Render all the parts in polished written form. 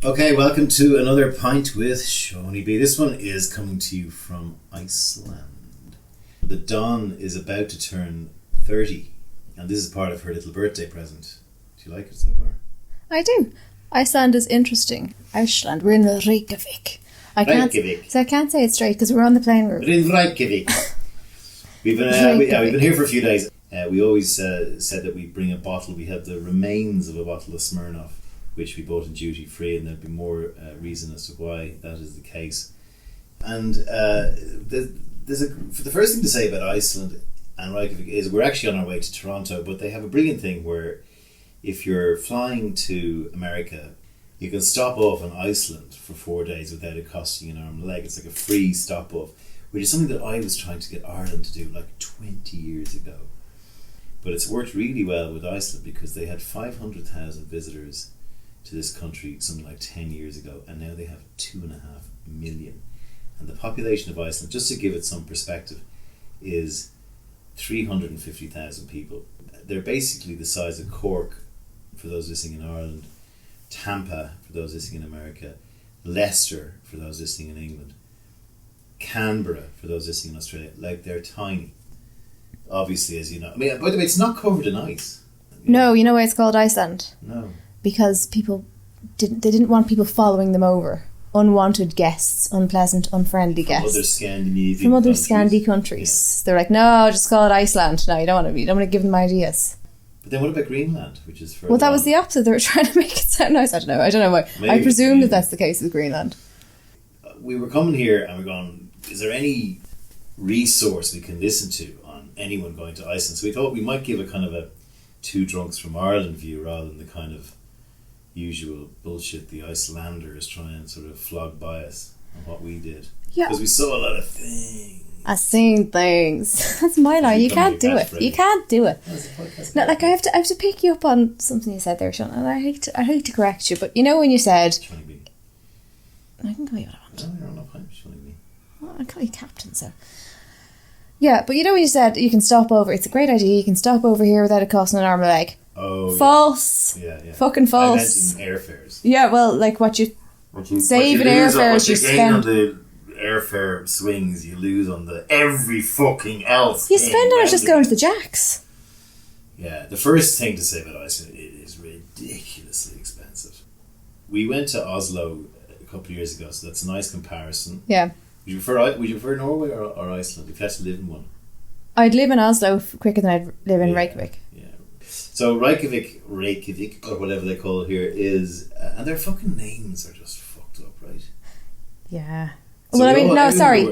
Okay, welcome to another Pint with Seaniebee. This one is coming to you from Iceland. The Don is about to turn 30, and this is part of her little birthday present. Do you like it so far? I do. Iceland is interesting. Iceland. We're in Reykjavik. I can't say it straight because we're on the plane route. We're in Reykjavik. We've been here for a few days. We always said that we'd bring a bottle. We have the remains of a bottle of Smirnoff, which we bought in duty free, and there'll be more reason as to why that is the case. And the first thing to say about Iceland and Reykjavik is we're actually on our way to Toronto, but they have a brilliant thing where if you're flying to America, you can stop off in Iceland for 4 days without it costing you an arm and a leg. It's like a free stop off, which is something that I was trying to get Ireland to do like 20 years ago. But it's worked really well with Iceland because they had 500,000 visitors to this country something like 10 years ago, and now they have 2.5 million. And the population of Iceland, just to give it some perspective, is 350,000 people. They're basically the size of Cork for those listening in Ireland, Tampa for those listening in America, Leicester for those listening in England, Canberra for those listening in Australia. Like, they're tiny, obviously, as you know. I mean, by the way, it's not covered in ice. No, you know why it's called Iceland? No. Because people didn't want people following them over. Unwanted guests, unpleasant, unfriendly guests. From other Scandi countries. Yeah. They're like, no, just call it Iceland. No, you don't want to give them ideas. But then what about Greenland, which is further Well, that was the opposite. They were trying to make it sound nice. I don't know why. Maybe, I presume that that's the case with Greenland. We were coming here and we're going, is there any resource we can listen to on anyone going to Iceland? So we thought we might give a kind of a two drunks from Ireland view rather than the kind of usual bullshit the Icelanders try and sort of flog by us on what we did. Yeah. Because we saw a lot of things. I've seen things. That's my line. You can't do it. You can't do it. No, like I have to pick you up on something you said there, Sean, and I hate to correct you, but you know when you said I can call you what I want. No, you're not fine. Well, I'll call you Captain, so. Yeah, but you know when you said you can stop over, it's a great idea, you can stop over here without it costing an arm and a leg. Oh, false. Yeah. Fucking false. I mentioned airfares. Yeah, well, like what you save in airfares, you spend on the airfare swings, you lose on the every fucking else. You spend on it just going to the jacks. Yeah, the first thing to say about Iceland, it is ridiculously expensive. We went to Oslo a couple of years ago, so that's a nice comparison. Yeah. Would you prefer Norway or Iceland if you had to live in one? I'd live in Oslo quicker than I'd live in Reykjavik. Yeah. So Reykjavik, or whatever they call it here, is... and their fucking names are just fucked up, right? Yeah. So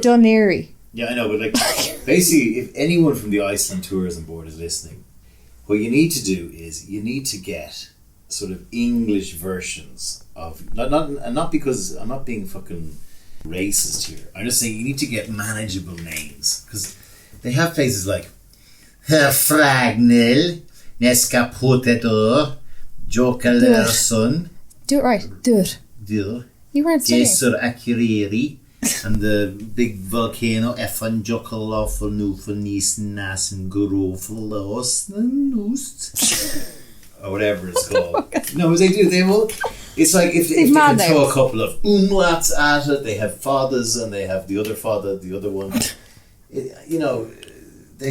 Dunleary. Yeah, I know, but like, basically, if anyone from the Iceland Tourism Board is listening, what you need to do is you need to get sort of English versions of... Not because I'm not being fucking racist here. I'm just saying you need to get manageable names, because they have places like Fragnil, Neska Potato, Jokalerson. Do it right. Do it. You weren't studying. Jesur Akureyri, and the big volcano Efan Jokalofel Nufel Niesen Nasen Gurofel or whatever it's called. No, they do. They will. It's like if they can throw a couple of umlauts at it, they have fathers and they have the other father, the other one. They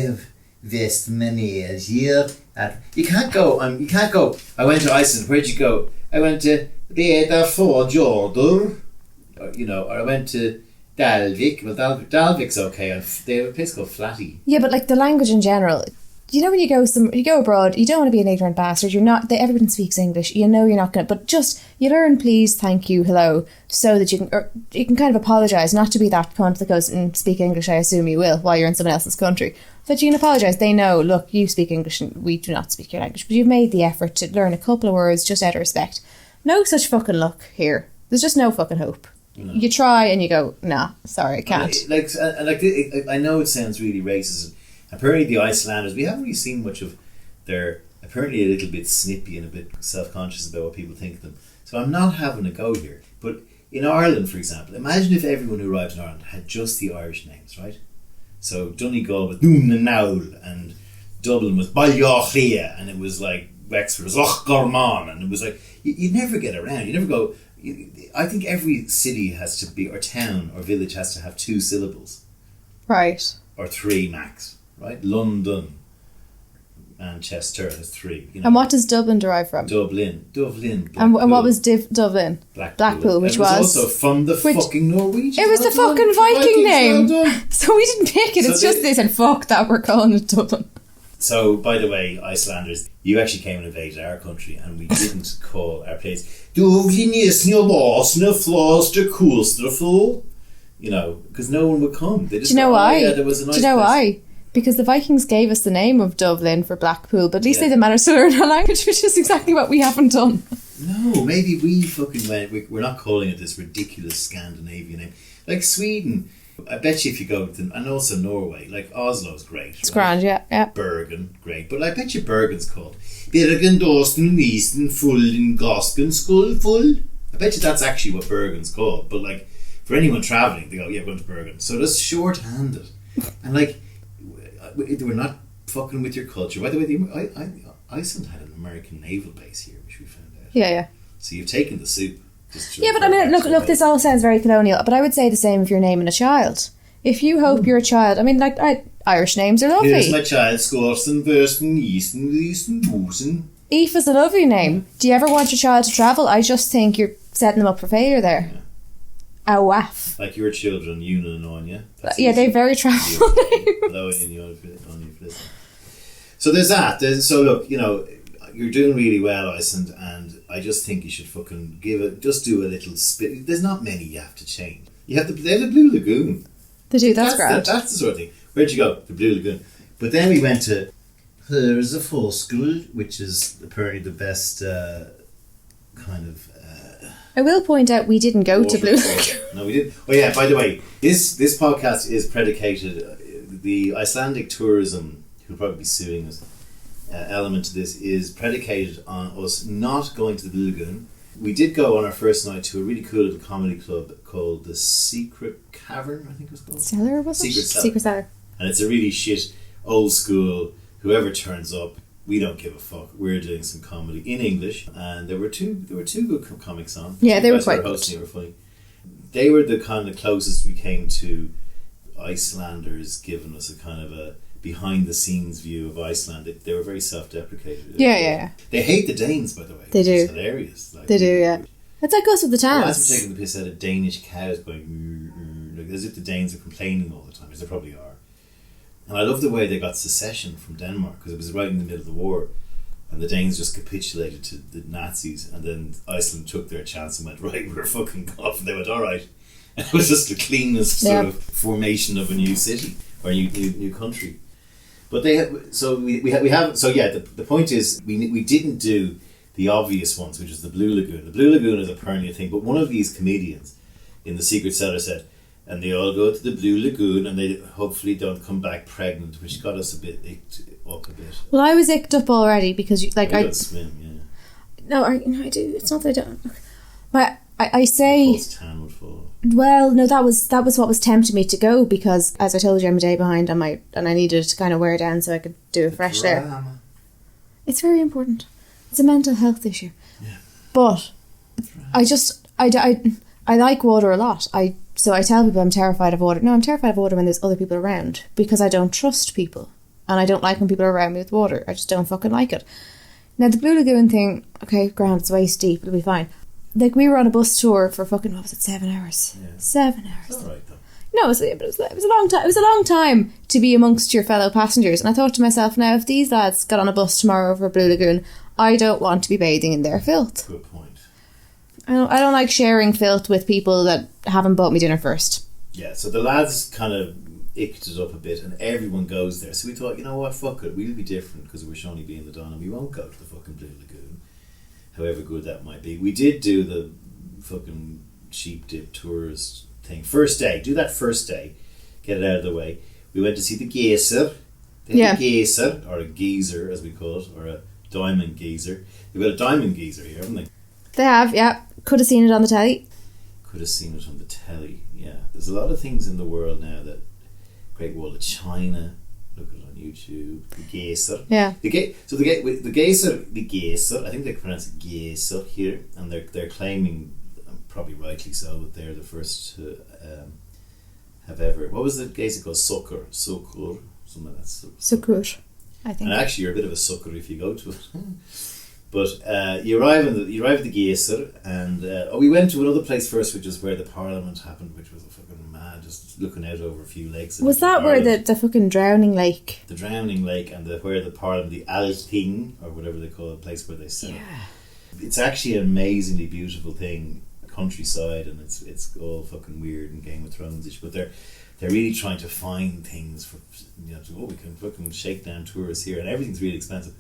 have Vestmannaeyjar here. You can't go. I went to Iceland. Where'd you go? I went to Reykjavik, or I went to Dalvik. Well, Dalvik's okay. They have a place called Flatty. Yeah, but like the language in general. You know when you go abroad, you don't want to be an ignorant bastard. You're not. Everyone speaks English. You know you're not going to. But just you learn please, thank you, hello, so that you can kind of apologise, not to be that cunt that goes and speak English. I assume you will while you're in someone else's country. But you can apologise. They know. Look, you speak English and we do not speak your language. But you've made the effort to learn a couple of words just out of respect. No such fucking luck here. There's just no fucking hope. No. You try and you go, nah, sorry, I can't. I know it sounds really racist. Apparently the Icelanders, we haven't really seen much of their, apparently a little bit snippy and a bit self-conscious about what people think of them. So I'm not having a go here. But in Ireland, for example, imagine if everyone who arrived in Ireland had just the Irish names, right? So Donegal was Núnanaul and Dublin was Ballyochia and it was like Wexford was Ochgorman and it was like, you never get around. You never go, I think every city has to be, or town or village has to have 2 syllables. Right. Or 3 max, right? London, Manchester has 3. And what does Dublin derive from? Dublin. And what was Dublin? Blackpool, which was also from the fucking Norwegians. It was the fucking Viking name. So we didn't pick it. It's just they said, fuck that, we're calling it Dublin. So, by the way, Icelanders, you actually came and invaded our country, and we didn't call our place Dublin is no loss, no flaws, the coolster fool. You know, because no one would come. They just Do you know why? Yeah, there was a nice Do you know place. why? Because the Vikings gave us the name of Dublin for Blackpool, but at least they didn't manage to learn our language, which is exactly what we haven't done. No, maybe we fucking went. We're not calling it this ridiculous Scandinavian name. Like Sweden, I bet you if you go to, and also Norway, like Oslo's great. It's grand, yeah. Bergen, great. But I bet you Bergen's called Bergen, Dorsten, Niesen, Fullen, Gosken, Skull, Full. I bet you that's actually what Bergen's called. But like, for anyone travelling, they go, yeah, we're going to Bergen. So that's short-handed. And like, we're not fucking with your culture. By the way, Iceland had an American naval base here, which we found out. Yeah. So you've taken the soup. Yeah, but I mean, look, this all sounds very colonial, but I would say the same if you're naming a child. If you hope your child, I mean, like, Irish names are lovely. Here's my child, Scorsten, Versten, Easton, Leesten, Boosen. Eve is a lovely name. Do you ever want your child to travel? I just think you're setting them up for failure there. Yeah. Awaf. Like your children, Una and Anya. Yeah, they're very travel names. So there's that. So look, you know, you're doing really well, Iceland, and I just think you should fucking just do a little spit. There's not many you have to change. They have the Blue Lagoon. They do, that's great. That's the sort of thing. Where'd you go? The Blue Lagoon. But then we went to there's a full school, which is apparently the best kind of. I will point out we didn't go to Blue Lagoon. No, we didn't. Oh yeah, by the way, this podcast is predicated. The Icelandic tourism, who'll probably be suing us, element to this is predicated on us not going to the Blue Lagoon. We did go on our first night to a really cool little comedy club called the Secret Cavern, I think it was called. Cellar, was it? Secret Cellar. And it's a really shit, old school, whoever turns up, we don't give a fuck. We're doing some comedy in English, and there were two good comics on. Yeah, they were quite good. They were funny. They were the kind of closest we came to Icelanders giving us a kind of a behind the scenes view of Iceland. They were very self-deprecating. Yeah. They hate the Danes, by the way. They do. It's hilarious. Like, they do, yeah. It's like us with the Tans. Imagine taking the piss out of Danish cows going like as if the Danes are complaining all the time, as they probably are. And I love the way they got secession from Denmark, because it was right in the middle of the war, and the Danes just capitulated to the Nazis, and then Iceland took their chance and went, right, we're fucking off, and they went, alright. And it was just the cleanest sort of formation of a new city or a new country. But they have, so we have, so yeah, the point is we didn't do the obvious ones, which is the Blue Lagoon. The Blue Lagoon is apparently a thing, but one of these comedians in the Secret Cellar said, and they all go to the Blue Lagoon and they hopefully don't come back pregnant, which got us a bit icked up a bit. Well, I was icked up already because I don't swim, yeah. No, I do. It's not that I don't. But I say. Tan would fall. Well, no, that was what was tempting me to go, because, as I told you, I'm a day behind on and I needed to kind of wear down so I could do a fresh there. It's very important. It's a mental health issue. Yeah. But I like water a lot. So I tell people I'm terrified of water. No, I'm terrified of water when there's other people around, because I don't trust people. And I don't like when people are around me with water. I just don't fucking like it. Now, the Blue Lagoon thing, okay, ground, it's waist deep, it'll be fine. Like, we were on a bus tour for fucking, what was it, 7 hours? Yeah. 7 hours. It's alright though. No, it was a long time. It was a long time to be amongst your fellow passengers. And I thought to myself, now, if these lads got on a bus tomorrow for Blue Lagoon, I don't want to be bathing in their filth. Good point. I don't like sharing filth with people that haven't bought me dinner first. Yeah, so the lads kind of icked it up a bit, and everyone goes there. So we thought, you know what, fuck it, we'll be different because we're Seaniebee in the Don, and we won't go to the fucking Blue Lagoon, however good that might be. We did do the fucking sheep dip tourist thing. First day, do that first day, get it out of the way. We went to see the geyser. The geyser, or a geyser as we call it, or a diamond geyser. They've got a diamond geyser here, haven't they? They have, yeah. Could have seen it on the telly. Could have seen it on the telly, yeah. There's a lot of things in the world now that Great Wall of China, look at it on YouTube, the geyser. Yeah. The geyser, I think they pronounce it geyser here, and they're claiming, probably rightly so, that they're the first to have ever. What was the place called? Suckur, something like that. Suckur, I think. And actually, you're a bit of a sucker if you go to it. But you arrive at the Geyser, and we went to another place first, which is where the Parliament happened, which was a fucking mad, just looking out over a few lakes. Was that where the fucking drowning lake? The drowning lake, and where the Parliament, the Althing, or whatever they call it, the place where they sell. Yeah. It's actually an amazingly beautiful thing, countryside, and it's all fucking weird and Game of Thrones-ish, but they're really trying to find things for, we can fucking shake down tourists here, and everything's really expensive.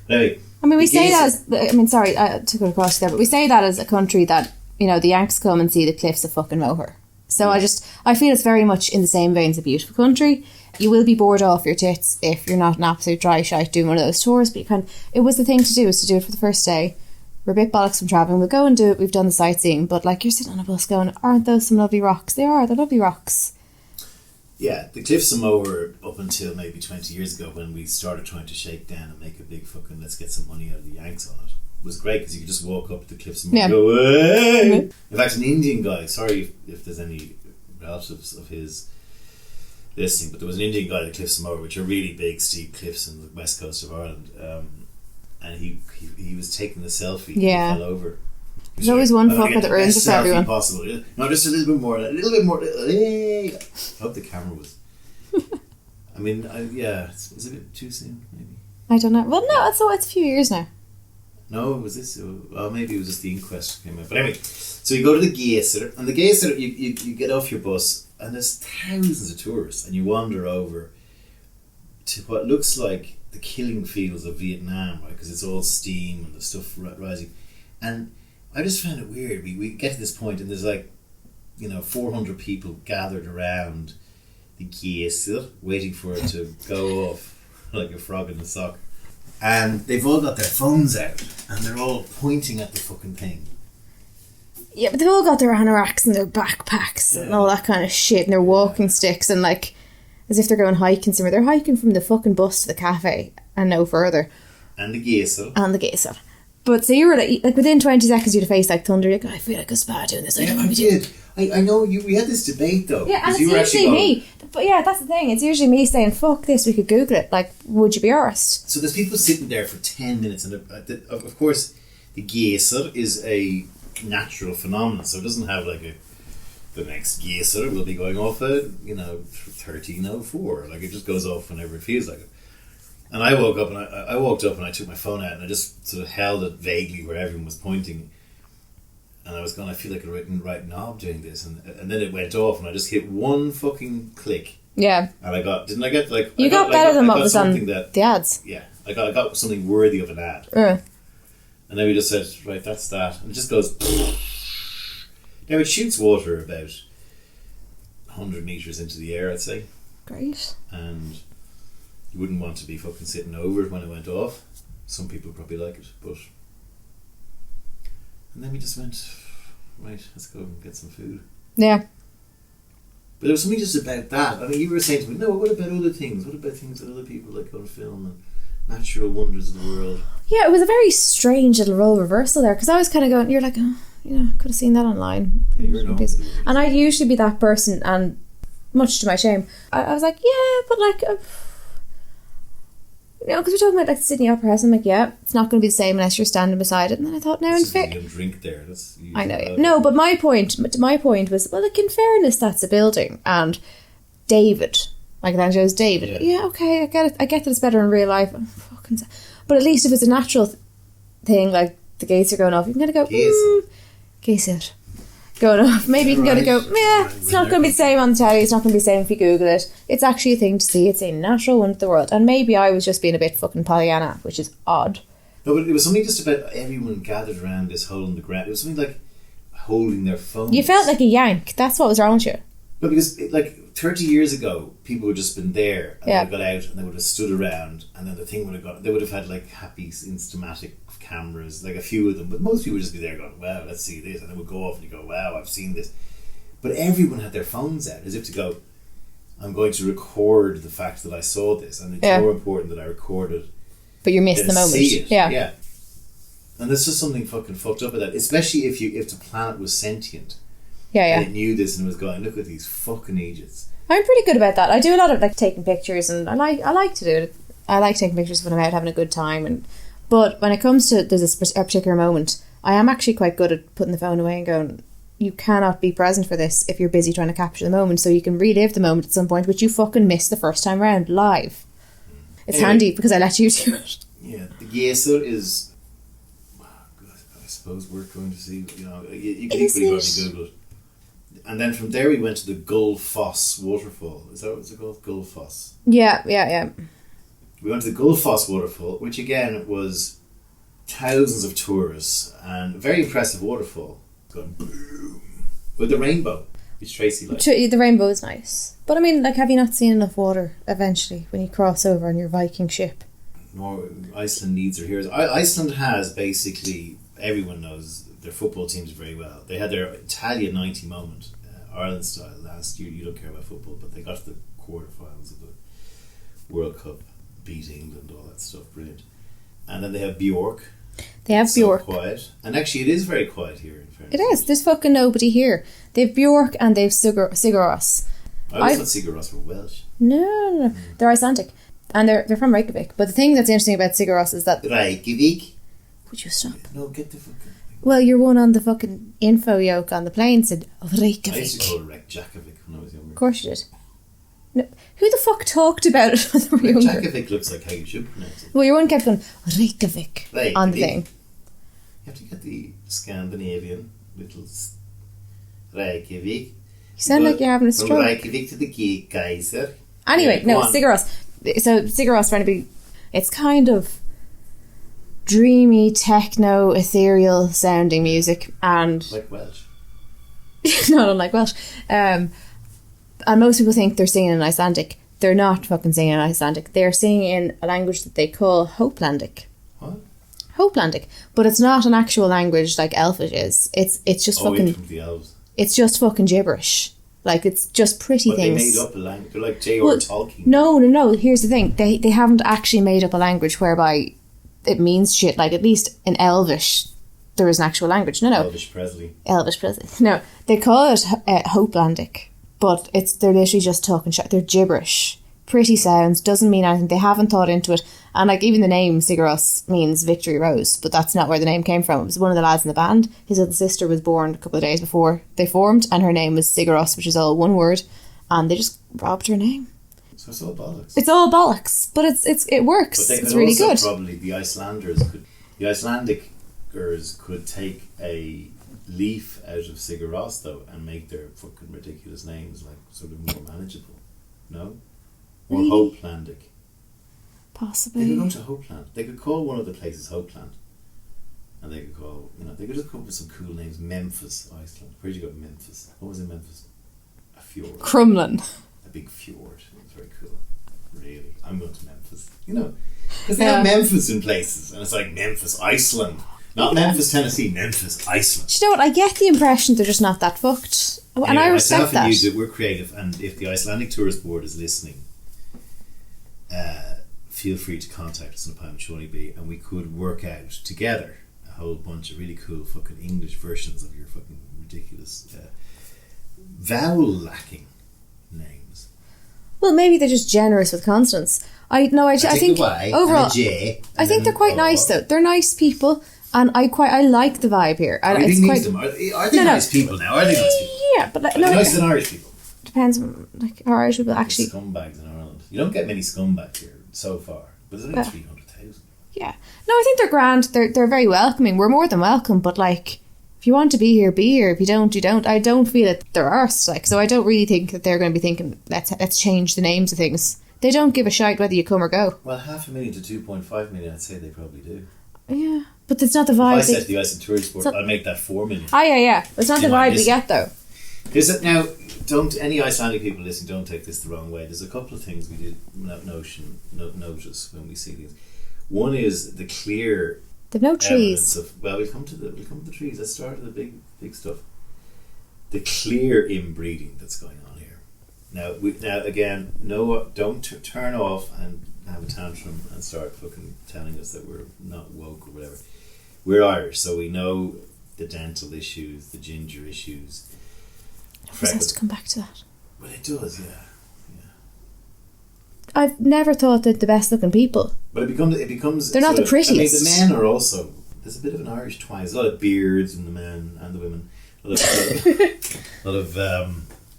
But anyway, I mean, we say that as, sorry to go across there, but we say that as a country that, the Yanks come and see the cliffs of fucking Moher. So I feel it's very much in the same vein as a beautiful country. You will be bored off your tits if you're not an absolute dry shite doing one of those tours, but it was the thing to do, was to do it for the first day. We're a bit bollocks from travelling, we'll go and do it, we've done the sightseeing, but you're sitting on a bus going, aren't those some lovely rocks? They're lovely rocks. Yeah, the Cliffs of Moher, up until maybe 20 years ago, when we started trying to shake down and make a big fucking let's get some money out of the Yanks on it, was great, because you could just walk up the Cliffs of Moher and go, hey! Mm-hmm. In fact, an Indian guy, sorry if there's any relatives of his listening, but there was an Indian guy at the Cliffs of Moher, which are really big, steep cliffs on the west coast of Ireland, and he was taking the selfie and he fell over. There's always one fucker that ruins it for everyone. Possible. No, just a little bit more. Hey. I hope the camera was. I mean, is it a bit too soon? Maybe. I don't know. Well, no, it's a few years now. No, was this? Well, maybe it was just the inquest came out. But anyway, so you go to the Geyser, and the Geyser, you get off your bus, and there's thousands of tourists, and you wander over to what looks like the killing fields of Vietnam, right? Because it's all steam and the stuff rising, and I just found it weird. We get to this point and there's 400 people gathered around the Geyser waiting for it to go off like a frog in a sock. And they've all got their phones out and they're all pointing at the fucking thing. Yeah, but they've all got their anoraks and their backpacks and all that kind of shit and their walking sticks and as if they're going hiking somewhere. They're hiking from the fucking bus to the cafe and no further. And the Geyser. But so you were within 20 seconds you'd face thunder. You're I feel like a spa doing this. I did. I know we had this debate though. Yeah, and it's usually me. But yeah, that's the thing. It's usually me saying, fuck this, we could Google it. Would you be arsed? So there's people sitting there for 10 minutes and of course the Geyser is a natural phenomenon, so it doesn't have the next Geyser will be going off at 13:04. It just goes off whenever it feels like it. And I woke up and I walked up and I took my phone out and I just sort of held it vaguely where everyone was pointing, and I was going, I feel like a right knob doing this, and then it went off and I just hit one fucking click. Yeah. And I got you got better than what was on the ads. Yeah, I got something worthy of an ad. And then we just said, right, that's that, and it just goes. Now it shoots water about 100 meters into the air, I'd say. Great. And you wouldn't want to be fucking sitting over it when it went off. Some people probably like it, but... And then we just went, right, let's go and get some food. Yeah. But there was something just about that. I mean, you were saying to me, no, what about other things? What about things that other people like on film and natural wonders of the world? Yeah, it was a very strange little role reversal there, because I was kind of going, you're like, could have seen that online. Yeah, you're not. And I'd usually be that person, and much to my shame, I was like, yeah, but because we're talking about the Sydney Opera House, I'm like, yeah, it's not going to be the same unless you're standing beside it. And then I thought, no, in fairness, you can drink there. I know, yeah. No, but my point was, well, in fairness, that's a building, and David, Michelangelo's David. Yeah, okay, I get it. I get that it's better in real life. But at least if it's a natural thing, like the gates are going off, you can kind of go, Geyser. Going off. Maybe you can it's not going to be the same on the telly, it's not going to be the same if you Google it. It's actually a thing to see. It's a natural wonder of the world. And maybe I was just being a bit fucking Pollyanna, which is odd. No, but it was something just about everyone gathered around this hole in the ground. It was something like holding their phones. You felt like a Yank. That's what was wrong with you. No, because 30 years ago, people would have just been there and they would have got out and they would have stood around, and then the thing would have got. They would have had happy Instamatic cameras, a few of them, but most people would just be there going, wow, let's see this, and it would go off and you go, wow, I've seen this. But everyone had their phones out as if to go, I'm going to record the fact that I saw this, and it's more important that I record it. But you missed the moment. See it. Yeah. And there's just something fucking fucked up with that, especially if the planet was sentient. Yeah. And it knew this and was going, look at these fucking idiots. I'm pretty good about that. I do a lot of like taking pictures, and I like to do it. I like taking pictures when I'm out having a good time. But when it comes to there's a particular moment, I am actually quite good at putting the phone away and going, you cannot be present for this if you're busy trying to capture the moment, so you can relive the moment at some point, which you fucking missed the first time round live. It's handy because I let you do it. Yeah, the Geyser is. I suppose we're going to see. You can equally probably Google it. And then from there we went to the Gull Foss waterfall. Is that what it's called? Gull Foss. Yeah. We went to the Gull Foss waterfall, which again was thousands of tourists and a very impressive waterfall. Going boom with the rainbow, which Tracy liked. The rainbow is nice, but I mean, like, have you not seen enough water eventually when you cross over on your Viking ship? Iceland needs their heroes. Iceland has basically, everyone knows their football teams very well. They had their Italian 90 moment, Ireland style, last year. You don't care about football, but they got to the quarterfinals of the World Cup, beat England, all that stuff, brilliant. And then they have Bjork. They have Bjork. Quiet. And actually it is very quiet here in fairness. It is. There's fucking nobody here. They have Bjork and they have Sigur Rós. I always thought Sigur Rós were Welsh. No. They're Icelandic. And they're from Reykjavik. But the thing that's interesting about Sigur Rós is that... Reykjavik? Would you stop? No, get the fucking... Well, your one on the fucking info yoke on the plane said Reykjavik. I used to call it Reykjavik when I was younger. Of course you did. No, who the fuck talked about it when they were younger? Reykjavik looks like how you should pronounce it. Well, your one kept going Reykjavik on the thing. You have to get the Scandinavian little Reykjavik. You sound like you're having a stroke. From Reykjavik to the Geyser. Anyway, no, Sigur Rós. So Sigur Rós, trying to be, it's kind of dreamy, techno, ethereal sounding music, and like Welsh. not unlike Welsh. And most people think they're singing in Icelandic. They're not fucking singing in Icelandic. They're singing in a language that they call Hopelandic. What? Hopelandic, but it's not an actual language like Elfish is. It's just fucking. From the elves. It's just fucking gibberish. Like, it's just pretty but things. They made up a language. They're like J.R. Tolkien. No. Here's the thing. They haven't actually made up a language whereby it means shit. Like, at least in Elvish, there is an actual language. No. Elvish Presley. No, they call it Hopelandic, but they're literally just talking shit. They're gibberish. Pretty sounds, doesn't mean anything. They haven't thought into it. And like, even the name Sigur Rós means victory rose, but that's not where the name came from. It was one of the lads in the band. His little sister was born a couple of days before they formed, and her name was Sigur Rós, which is all one word, and they just robbed her name. So it's all bollocks. It's all bollocks, but it works. But they could it's really also good. Probably the Icelandicers could take a leaf out of Sigur Rós though and make their fucking ridiculous names like sort of more manageable. No? Or Really? Hopelandic. Possibly. They could go to Hopeland. They could call one of the places Hopeland. And they could call, they could just come up with some cool names. Memphis, Iceland. Where'd you go? Memphis. What was in Memphis? A fjord. Crumlin. A big fjord. It was very cool. Really. I'm going to Memphis. Because they have Memphis in places. And it's like Memphis, Iceland. Not Memphis, Tennessee. Memphis, Iceland. Do you know what? I get the impression they're just not that fucked. And anyway, I respect that. Myself and you, we're creative. And if the Icelandic Tourist Board is listening, feel free to contact us on Pint, Seaniebee, and we could work out together a whole bunch of really cool fucking English versions of your fucking ridiculous vowel lacking names. Well, maybe they're just generous with consonants. I think overall, I think they're quite nice though. They're nice people, and I like the vibe here. Are they nice people now? Are they nice people? Yeah, but are they nicer than Irish people? Depends on, like, are Irish people actually scumbags in Ireland. You don't get many scumbags here so far, but there's only 300,000. Yeah, no, I think they're grand. They're very welcoming. We're more than welcome, but like, if you want to be here, be here. If you don't, you don't. I don't feel that they're arse, like, so I don't really think that they're going to be thinking let's change the names of things. They don't give a shite whether you come or go. Well, 500,000 to 2.5 million, I'd say they probably do. Yeah, but it's not the vibe. If I said the Iceland Tourist Board, I'd make that 4 million. Oh yeah. It's not the vibe we get though. Is it now? Don't any Icelandic people listening, don't take this the wrong way. There's a couple of things we did notice when we see these. One is the clear. They've no trees. We'll come to the trees. Let's start with the big stuff. The clear inbreeding that's going on here. Now again, don't turn off and have a tantrum and start fucking telling us that we're not woke or whatever. we're Irish, so we know the dental issues, the ginger issues. It always has to come back to that. Well, it does, yeah. I've never thought that the best looking people. But it becomes. They're not the prettiest. I mean, the men are also. There's a bit of an Irish twang. There's a lot of beards in the men and the women. A lot of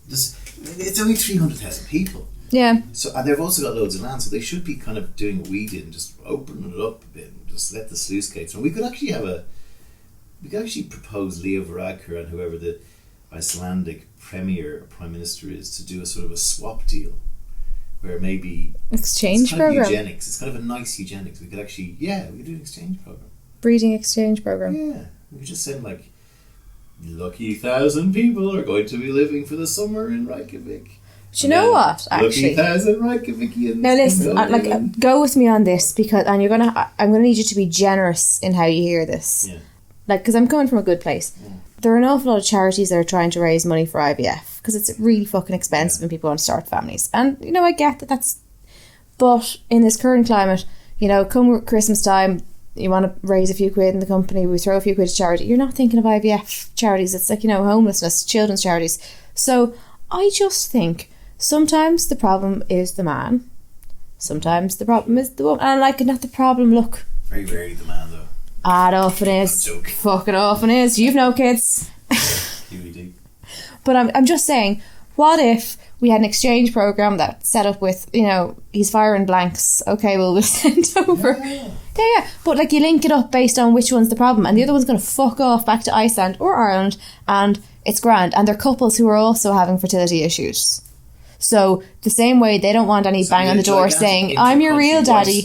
just. It's only 300,000 people. Yeah. So and they've also got loads of land, so they should be kind of doing what we did and just opening it up a bit and just let the sluice gates run. We could actually propose Leo Varadkar and whoever the Icelandic premier or prime minister is to do a sort of a swap deal. Where maybe exchange it's kind program. of eugenics. It's kind of a nice eugenics. We could actually, we could do an exchange program. Breeding exchange program. Yeah, we could just send like, lucky 1,000 people are going to be living for the summer in Reykjavik. Do you know what? Actually, lucky 1,000 Reykjavikians. Now listen, go with me on this because, and I'm gonna need you to be generous in how you hear this. Yeah. Because I'm coming from a good place. Yeah. There are an awful lot of charities that are trying to raise money for IVF because it's really fucking expensive when people want to start families. And, I get that that's... But in this current climate, come Christmas time, you want to raise a few quid in the company, we throw a few quid to charity. You're not thinking of IVF charities. It's like, homelessness, children's charities. So I just think sometimes the problem is the man. Sometimes the problem is the woman. And not the problem, look. Very rarely the man, though. It often is. Fucking often is. You've no kids. But I'm just saying, what if we had an exchange program that set up with, he's firing blanks. Okay, we'll send over. Yeah. But you link it up based on which one's the problem, and the other one's going to fuck off back to Iceland or Ireland, and it's grand. And they're couples who are also having fertility issues. So the same way they don't want any bang on the door saying, "I'm your real daddy."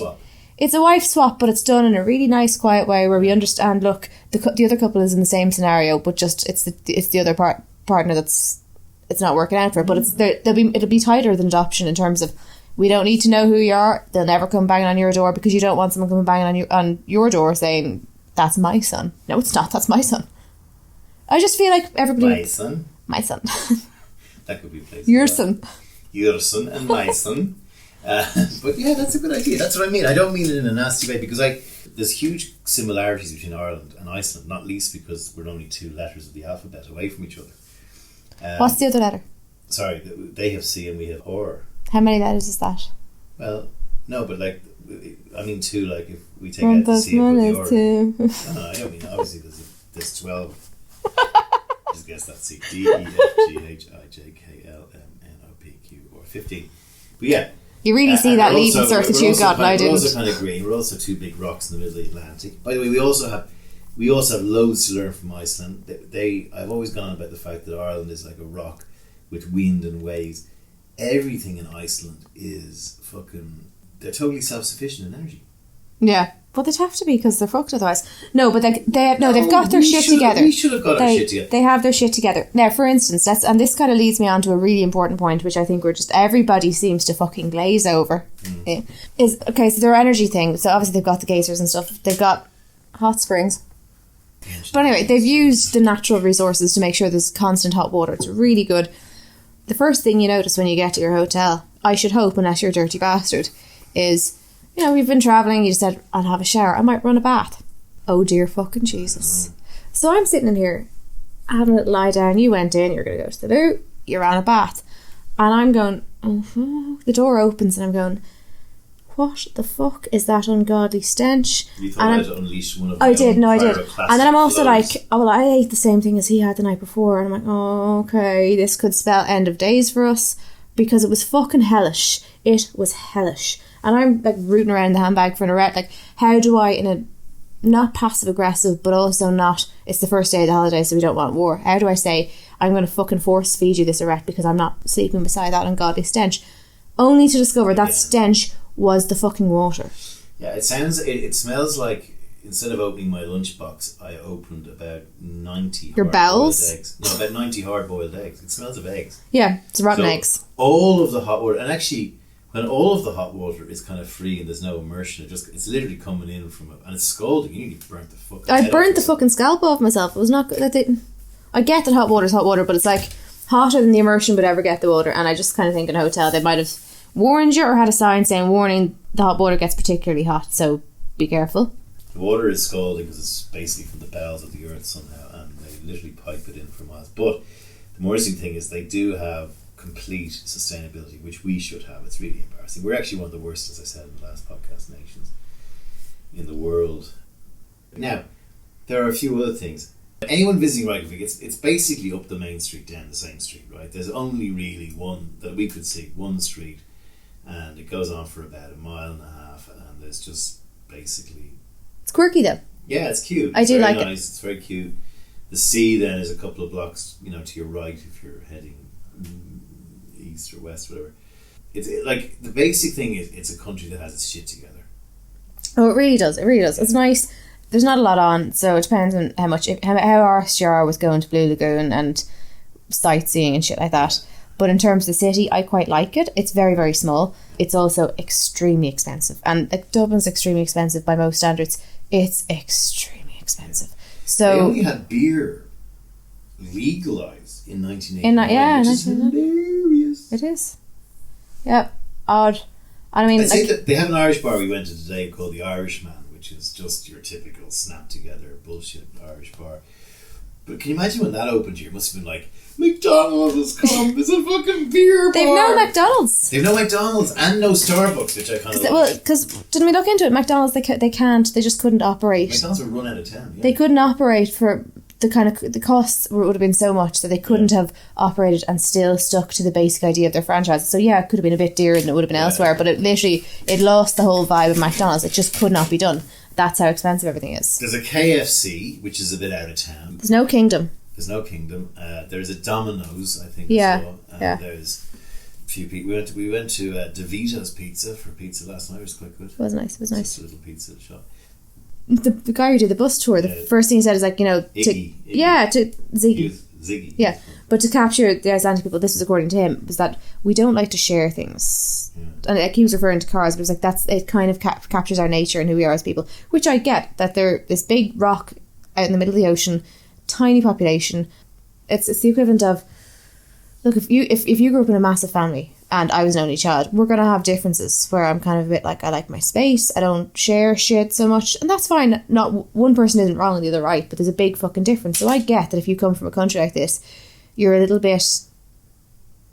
It's a wife swap, but it's done in a really nice, quiet way where we understand. Look, the other couple is in the same scenario, but just it's the other partner that's it's not working out for. But it'll be tighter than adoption in terms of we don't need to know who you are. They'll never come banging on your door because you don't want someone coming banging on your door saying that's my son. No, it's not. That's my son. I just feel like everybody. My son. That could be a place. Your son. Your son and my son. But yeah, that's a good idea. That's what I mean. I don't mean it in a nasty way because there's huge similarities between Ireland and Iceland, not least because we're only two letters of the alphabet away from each other. What's the other letter? Sorry, they have C and we have R. How many letters is that? Well, no, but I mean two. If we take out the C and put the R. Two. No, I don't mean obviously there's 12. Just guess that C. D, E, F, G, H, I, J, K, L, M, N, O, P, Q, or 15. But yeah. You really see that leaving cert that you got, and I didn't. We're also kind of green. We're also two big rocks in the middle of the Atlantic. By the way, we also have loads to learn from Iceland. I've always gone on about the fact that Ireland is like a rock with wind and waves. Everything in Iceland is they're totally self-sufficient in energy. Yeah, but they'd have to be because they're fucked otherwise. No, but they've got their shit together. We should have got our shit together. They have their shit together. Now, for instance, and this kind of leads me on to a really important point, which I think everybody seems to fucking glaze over. So their energy thing. So obviously they've got the geysers and stuff. They've got hot springs. But anyway, they've used the natural resources to make sure there's constant hot water. It's really good. The first thing you notice when you get to your hotel, I should hope, unless you're a dirty bastard, is... we've been travelling, you said, I'll have a shower, I might run a bath. Oh dear fucking Jesus. So I'm sitting in here, having a little lie down, you went in, you're going to go to the loo, you're on a bath. And I'm going, the door opens and I'm going, what the fuck is that ungodly stench? You thought I'd unleashed one of I did. And then I'm also flows. like, I ate the same thing as he had the night before. And I'm like, oh, okay, this could spell end of days for us. Because it was fucking hellish. It was hellish. And I'm rooting around the handbag for an erect. How do I, in a not passive aggressive, but also not, it's the first day of the holiday, so we don't want war. How do I say, I'm going to fucking force feed you this erect because I'm not sleeping beside that ungodly stench? Only to discover that stench was the fucking water. Yeah, it smells like, instead of opening my lunchbox, I opened about 90 Your bowels? eggs. No, about 90 hard-boiled eggs. It smells of eggs. Yeah, it's rotten eggs. All of the hot water, and actually, when all of the hot water is kind of free and there's no immersion, it's literally coming in from it, and it's scalding. You need to burn the fucking I burnt the fucking scalp off myself. It was not good. I get that hot water is hot water, but it's hotter than the immersion would ever get the water. And I just kind of think in a hotel they might have warned you or had a sign saying, warning, the hot water gets particularly hot, so be careful. The water is scalding because it's basically from the bowels of the earth somehow, and they literally pipe it in for miles. But the more interesting thing is they do have complete sustainability, which we should have. It's really embarrassing. We're actually one of the worst, as I said in the last podcast, nations in the world. Now, there are a few other things. Anyone visiting Reykjavik, it's basically up the main street, down the same street, right? There's only really one, that we could see, one street, and it goes on for about 1.5 miles, and there's just basically... It's quirky though. Yeah, it's cute. I do like it. It's very cute. The sea then is a couple of blocks, to your right if you're heading east or west, whatever. It's like the basic thing is it's a country that has its shit together. Oh, it really does. It really does. It's nice. There's not a lot on, so it depends on how arsed you are with going to Blue Lagoon and sightseeing and shit like that. But in terms of the city, I quite like it. It's very, very small. It's also extremely expensive, and Dublin's extremely expensive by most standards. It's extremely expensive. So they only had beer legalised in 1989, which is hilarious. It is. Yep. Odd. And I mean, I'd say that they have an Irish bar we went to today called the Irishman, which is just your typical snap together bullshit Irish bar. But can you imagine when that opened here? It must have been like, McDonald's has come. It's a fucking beer bar. They've no McDonald's. They've no McDonald's and no Starbucks, which I kind of like. Well, because didn't we look into it? McDonald's, they can't. They just couldn't operate. McDonald's were run out of town. Yeah. They couldn't operate for the kind of the costs would have been so much that they couldn't have operated and still stuck to the basic idea of their franchise. So yeah, it could have been a bit dearer than it would have been elsewhere, but it lost the whole vibe of McDonald's. It just could not be done. That's how expensive everything is. There's a KFC, which is a bit out of town. There's no Kingdom. There's a Domino's, I think. Yeah. There's a few people. We went to DeVito's Pizza for pizza last night. It was quite good. It was nice. Just a little pizza shop. The guy who did the bus tour, the first thing he said is like, Iggy. to Ziggy. Ziggy. Yeah. But to capture the Icelandic people, this was according to him, was that we don't like to share things. Yeah. And like he was referring to cars, but it was like it kind of captures our nature and who we are as people, which I get, that they're this big rock out in the middle of the ocean, tiny population. It's the equivalent of, look, if you grew up in a massive family and I was an only child, we're going to have differences where I'm kind of a bit like, I like my space, I don't share shit so much, and that's fine. Not one person isn't wrong and the other right, but there's a big fucking difference. So I get that if you come from a country like this, you're a little bit,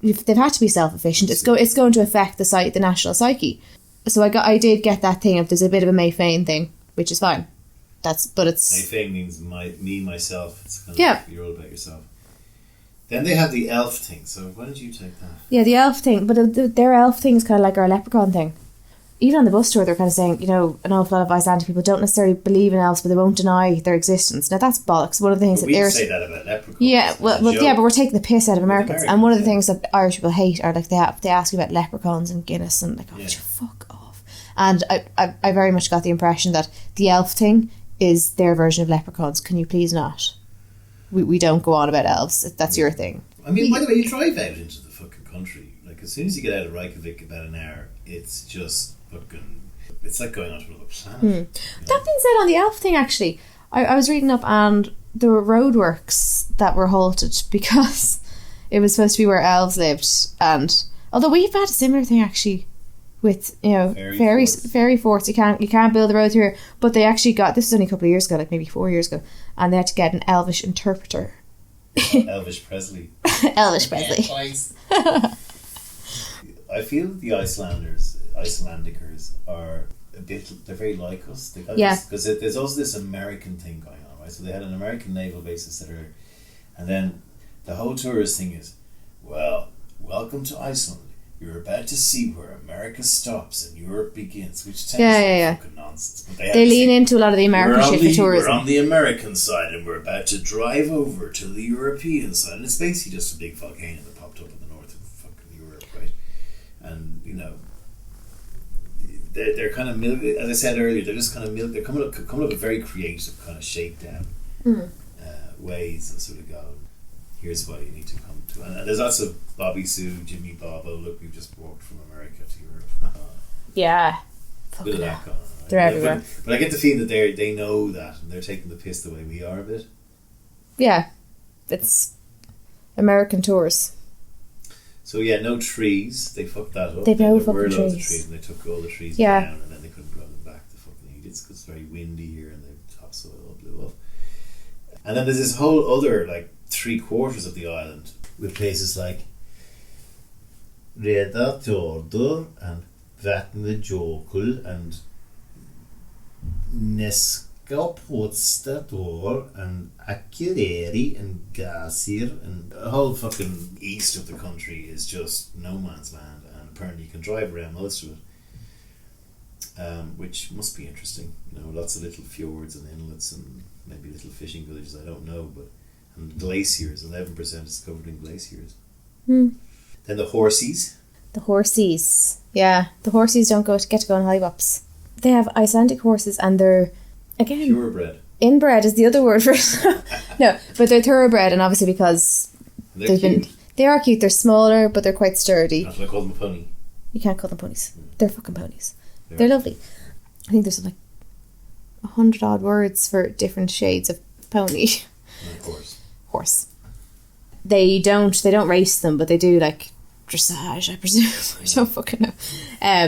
they've had to be self-efficient. It's going to affect the national psyche. So I did get that thing of there's a bit of a May Fane thing, which is fine. But it's May Fane means me, myself. It's kind of yeah. You're all about yourself. Then they have the elf thing. So why don't you take that? Yeah, the elf thing, but their elf thing is kind of like our leprechaun thing. Even on the bus tour, they're kind of saying, an awful lot of Icelandic people don't necessarily believe in elves, but they won't deny their existence. Now that's bollocks. One of the things but that we say that about leprechauns. Yeah, well, but we're taking the piss out of Americans. And one of the yeah. things that Irish people hate are like they ask you about leprechauns and Guinness and like, would you fuck off? And I very much got the impression that the elf thing is their version of leprechauns. Can you please not? We don't go on about elves. That's your thing. I mean, by the way, you drive out into the fucking country. Like, as soon as you get out of Reykjavik, about an hour, it's just fucking... It's like going onto another planet. That being said, on the elf thing, actually, I was reading up and there were roadworks that were halted because it was supposed to be where elves lived. And although we've had a similar thing, actually, with ferry forts. You can't build the road through here, but they actually got, this was only a couple of years ago, like maybe 4 years ago, and they had to get an Elvish interpreter. Elvish Presley. Elvish Presley. I feel that the Icelandicers are a bit, they're very like us. Because there's also this American thing going on, right? So they had an American naval base, etc. And then the whole tourist thing is, well, welcome to Iceland. You're about to see where America stops and Europe begins, which tends fucking nonsense. But they lean into a lot of the American shit for tourism. We're on the American side and we're about to drive over to the European side. And it's basically just a big volcano that popped up in the north of fucking Europe, right? And, they're kind of, as I said earlier, they're just kind of, they're coming up with very creative kind of shakedown ways of sort of going, here's why you need to come to. And there's lots of Bobby Sue, Jimmy Bob, oh look, we've just walked from America to Europe. Yeah. Bit of that going on. Right? They're everywhere. But I get the feeling that they know that and they're taking the piss the way we are a bit. Yeah. It's American tours. So yeah, no trees. They fucked that up. They've no fucking trees. trees. And they took all the trees down and then they couldn't grow them back. The fucking idiots. because it's very windy here and the topsoil all blew off. And then there's this whole other like 3/4 of the island with places like Reykjavik and Vatnajökull and Neskaupstadtur and Akureyri and Gasir, and the whole fucking east of the country is just no man's land, and apparently you can drive around most of it, which must be interesting. You know, lots of little fjords and inlets and maybe little fishing villages, I don't know, and glaciers. 11% is covered in glaciers. Then the horsies. The horsies. Yeah, the horsies don't get to go on hollywops. They have Icelandic horses, and they're, again, purebred. Inbred is the other word for it. No, but they're thoroughbred, and obviously because they are cute. They're smaller, but they're quite sturdy. Not like call them a pony. You can't call them ponies. They're fucking ponies. They're lovely. I think there's like 100 odd words for different shades of pony. And horse. They don't race them, but they do like dressage, I presume. I don't fucking know.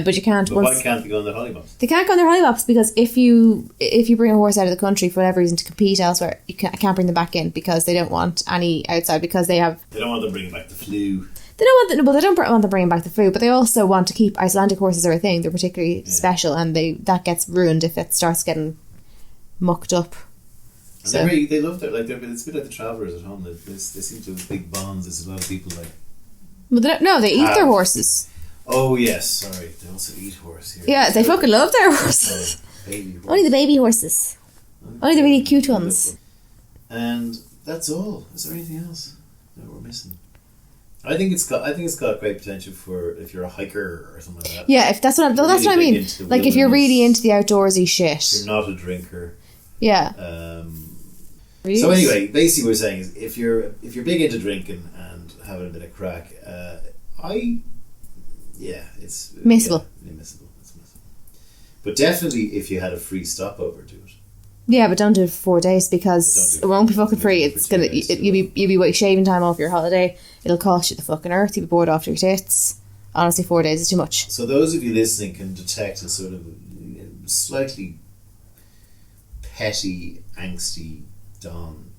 But you can't. But why can't they go on their hollybops? They can't go on their hollybops because if you bring a horse out of the country for whatever reason to compete elsewhere, I can't bring them back in because they don't want any outside, because they don't want them bringing back the flu. They don't want them bringing back the flu, but they also want to keep Icelandic horses are a thing. They're particularly special, and that gets ruined if it starts getting mucked up. And they love it. Like it's a bit like the travellers at home. They seem to have big bonds. There's a lot of people like. Well, they eat their horses. Oh yes, sorry. They also eat horse here. Yeah, they fucking love their horses. Baby horse. Only the baby horses. Only the really cute ones. And that's all. Is there anything else that we're missing? I think it's got great potential for if you're a hiker or something like that. Yeah, if that's what I mean. Like if you're really into the outdoorsy shit. You're not a drinker. Yeah. So anyway, basically what we're saying is if you're big into drinking and having a bit of crack, it's missable. Yeah, missable. It's missable. But definitely if you had a free stopover, do it. Yeah, but don't do it for 4 days because it won't be fucking free. It's gonna you'll be shaving time off your holiday. It'll cost you the fucking earth. You'll be bored off your tits. Honestly, 4 days is too much. So those of you listening can detect a sort of slightly petty, angsty Don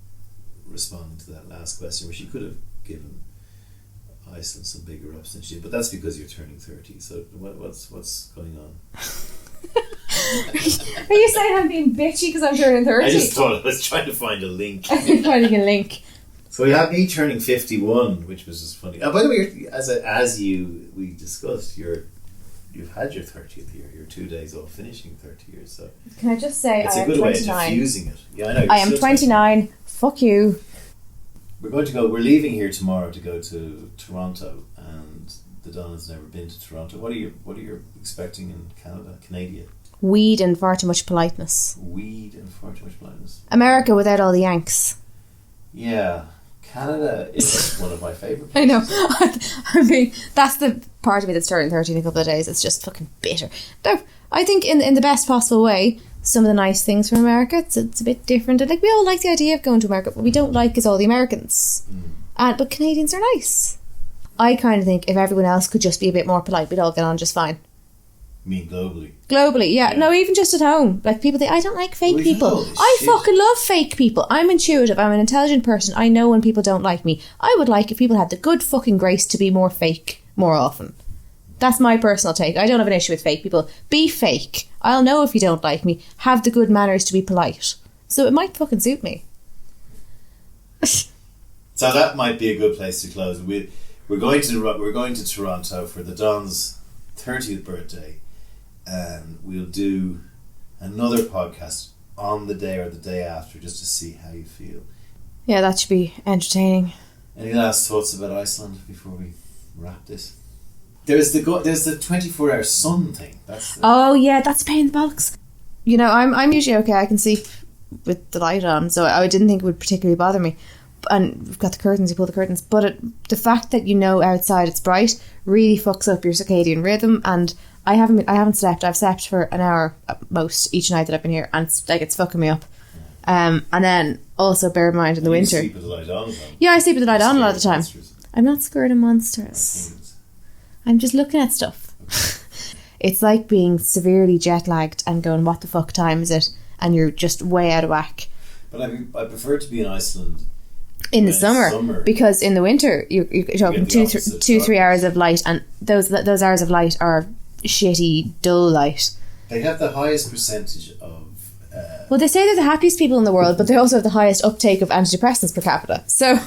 responding to that last question, which you could have given Iceland some bigger ups than she did, but that's because you're turning 30. So what's going on? Are you saying I'm being bitchy because I'm turning 30? I just thought I was trying to find a link. Finding a link. So we have me turning 51, which was just funny. Oh, by the way, we discussed, you've had your 30th year. You're 2 days off finishing 30 years. So can I just say it's I a am good 29. way of diffusing it. Yeah, I know. I am 29. Fuck you. We're leaving here tomorrow to go to Toronto, and the Don has never been to Toronto. What are you expecting in Canada? Weed and far too much politeness. America without all the Yanks. Yeah. Canada is one of my favourite places. I know. I mean, that's the part of me that's turning 30 in a couple of days. It's just fucking bitter. No, I think in the best possible way, some of the nice things from America, it's a bit different. And like we all like the idea of going to America, but what we don't like is all the Americans. But Canadians are nice. I kind of think if everyone else could just be a bit more polite, we'd all get on just fine. You mean globally? Globally, yeah. No, even just at home. Like people think, I don't like fake people. I fucking love fake people. I'm intuitive. I'm an intelligent person. I know when people don't like me. I would like if people had the good fucking grace to be more fake more often. That's my personal take. I don't have an issue with fake people. Be fake. I'll know if you don't like me. Have the good manners to be polite. So it might fucking suit me. So that might be a good place to close. We're going to Toronto for the Don's 30th birthday. And we'll do another podcast on the day or the day after just to see how you feel. Yeah, that should be entertaining. Any last thoughts about Iceland before we wrap this? There's the 24-hour sun thing. That's a pain in the bollocks. You know, I'm usually okay. I can sleep with the light on, so I didn't think it would particularly bother me. And we've got the curtains, you pull the curtains. But the fact that outside it's bright really fucks up your circadian rhythm. And I haven't slept. I've slept for an hour at most each night that I've been here, and it's fucking me up. And then also bear in mind in the winter. You sleep with the light on? Yeah, I sleep with the light on a lot of the time. I'm not scared of monsters. I'm just looking at stuff. it's like being severely jet lagged and going, what the fuck time is it? And you're just way out of whack. But I prefer to be in Iceland in the summer, because in the winter you're talking 2-3 hours of light, and those hours of light are shitty, dull light. They have the highest percentage of well, they say they're the happiest people in the world, but they also have the highest uptake of antidepressants per capita. So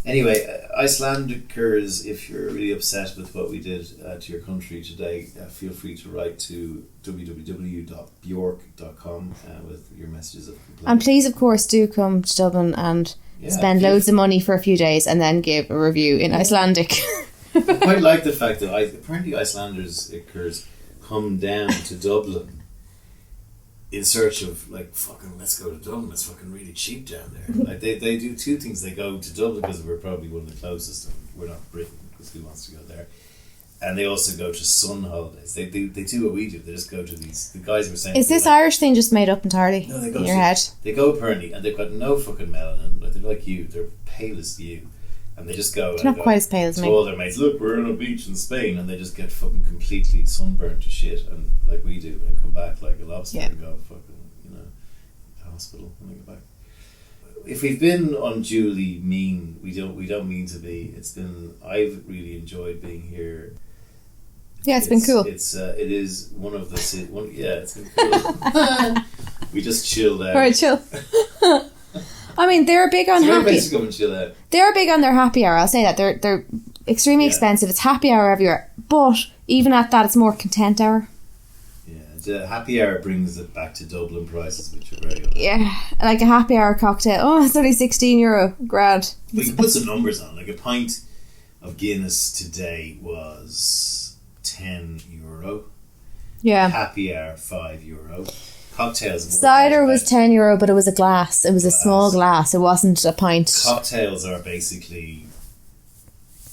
anyway, Icelanders, if you're really upset with what we did to your country today, feel free to write to www.bjork.com with your messages of complaint. And please, of course, do come to Dublin and spend loads of money for a few days and then give a review in Icelandic. I quite like the fact that apparently Icelanders come down to Dublin in search of, like, fucking, let's go to Dublin, it's fucking really cheap down there. Like, they do two things. They go to Dublin because we're probably one of the closest, and we're not Britain because who wants to go there. And they also go to sun holidays. They do what we do. They just go to these. The guys were saying. Is this Irish thing just made up entirely? No, they go in your head. They go apparently, and they've got no fucking melanin. Like, they're like you. They're pale as you, and they just go. They're not quite as pale as me. To all their mates, look, we're on a beach in Spain, and they just get fucking completely sunburnt to shit, and like we do, and come back like a lobster and go fucking, to hospital when they go back. If we've been unduly mean, we don't mean to be. I've really enjoyed being here. Yeah, it's been cool. It is one of the it's been cool. We just chilled out. Alright, chill. I mean, they're big on happy. To come and chill out. They're big on their happy hour. I'll say that they're extremely expensive. It's happy hour everywhere, but even at that, it's more content hour. Yeah, the happy hour brings it back to Dublin prices, which are very good. Yeah, like a happy hour cocktail. Oh, it's only €16. Grand. We can put some numbers on. Like a pint of Guinness today was €10. Yeah. Happy hour €5. Cocktails. Cider was €10, but it was a glass. It was a small glass. It wasn't a pint. Cocktails are basically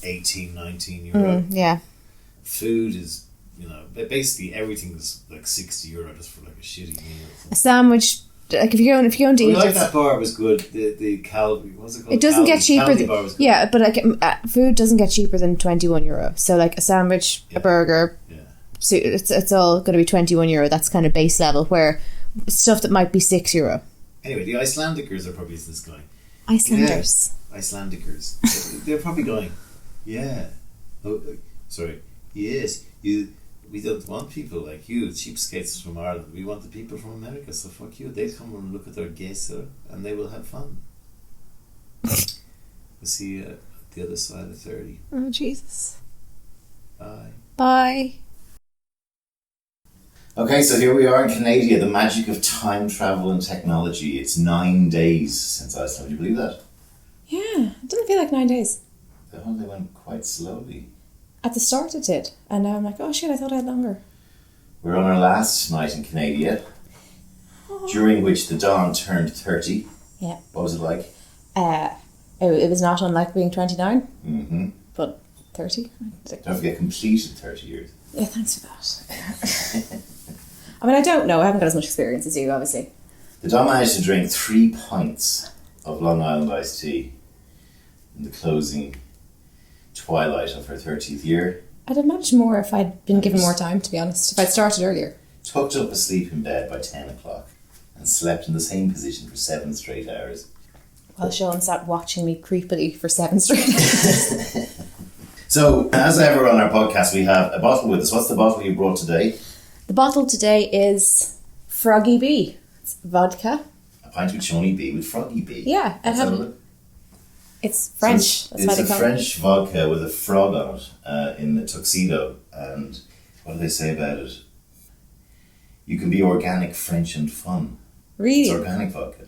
€18-19. Yeah. Food is, basically everything's like €60 just for like a shitty meal. A sandwich. Like if you're going to eat, like that bar was good. The Calvi, what's it called? It doesn't get cheaper. Bar was good. Yeah, but like food doesn't get cheaper than €21. So like a sandwich, a burger. Yeah. So it's all going to be €21. That's kind of base level. Where stuff that might be €6. Anyway, the Icelandicers are probably this guy. Icelanders. Yeah. Icelandicers. They're probably going. Yeah. Oh, sorry. Yes. We don't want people like you, cheapskates from Ireland. We want the people from America, so fuck you. They come and look at their geisha and they will have fun. We'll see you at the other side of 30. Oh, Jesus. Bye. Bye. Okay, so here we are in Canada, the magic of time travel and technology. It's 9 days since Iceland. Would you believe that? Yeah, it doesn't feel like 9 days. They went quite slowly. At the start it did. And now I'm like, oh shit, I thought I had longer. We're on our last night in Canada, during which the dawn turned 30. Yeah. What was it like? It was not unlike being 29. Mm-hmm. But 30. Don't forget, completed 30 years. Yeah, thanks for that. I mean, I don't know. I haven't got as much experience as you, obviously. The Dawn managed to drink 3 pints of Long Island iced tea in the closing twilight of her 30th year. I'd have managed more if I'd been given more time, to be honest. If I'd started earlier. Tucked up asleep in bed by 10 o'clock and slept in the same position for 7 straight hours. While Sean sat watching me creepily for 7 straight hours. So, as ever on our podcast, we have a bottle with us. What's the bottle you brought today? The bottle today is Froggy Bee. It's vodka. A pint with Seaniebee with Froggy Bee. Yeah, it's French. So it's a French vodka with a frog on it in a tuxedo. And what do they say about it? You can be organic, French and fun. Really? It's organic vodka.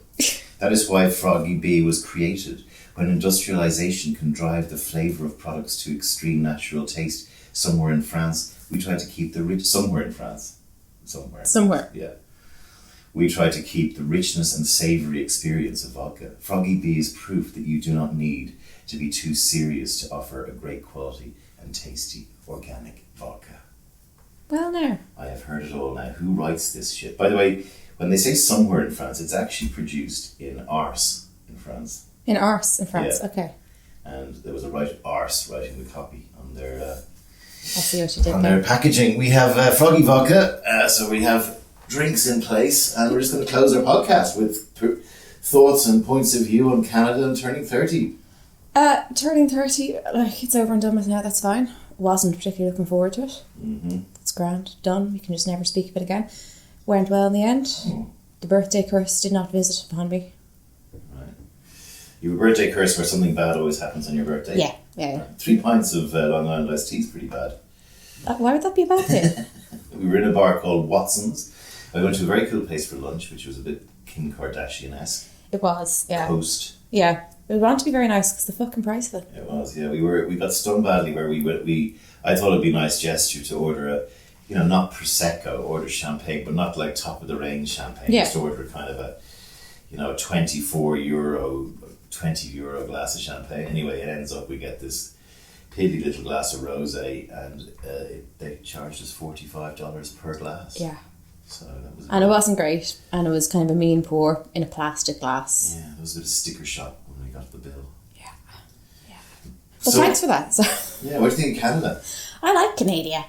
That is why Froggy Bee was created. When industrialization can drive the flavour of products to extreme natural taste somewhere in France, we try to keep the rich... Somewhere in France. Somewhere. Yeah. We try to keep the richness and savoury experience of vodka. Froggy Bee is proof that you do not need to be too serious to offer a great quality and tasty organic vodka. Well, now. I have heard it all now. Who writes this shit? By the way, when they say somewhere in France, it's actually produced in Ars in France. In Ars in France, yeah. Okay. And there was a writer, Ars, writing the copy on their see what you did On there. their packaging, we have Froggy Vodka, so we have drinks in place, and we're just going to close our podcast with thoughts and points of view on Canada and turning 30. Turning 30, like, it's over and done with now, that's fine. Wasn't particularly looking forward to it. Mm-hmm. It's grand, done, we can just never speak of it again. Went well in the end. The birthday curse did not visit upon me. Right. You have a birthday curse where something bad always happens on your birthday? Yeah. Right. 3 pints of Long Island iced tea is pretty bad. Why would that be a bad thing? We were in a bar called Watson's. I went to a very cool place for lunch, which was a bit Kim Kardashian-esque. It was, yeah. Coast. Yeah. It would want to be very nice because the fucking price of it. It was, yeah. We got stung badly where I thought it'd be a nice gesture to order not Prosecco, order champagne, but not like top of the range champagne. Yeah. Just order kind of a, €24, €20 glass of champagne. Anyway, it ends up we get this piddly little glass of rosé, and they charged us $45 per glass. Yeah. So that was. And it wasn't great, and it was kind of a mean pour in a plastic glass. Yeah, there was a bit of sticker shock when we got the bill. Yeah. But thanks for that. So. Yeah, what do you think of Canada? I like Canada.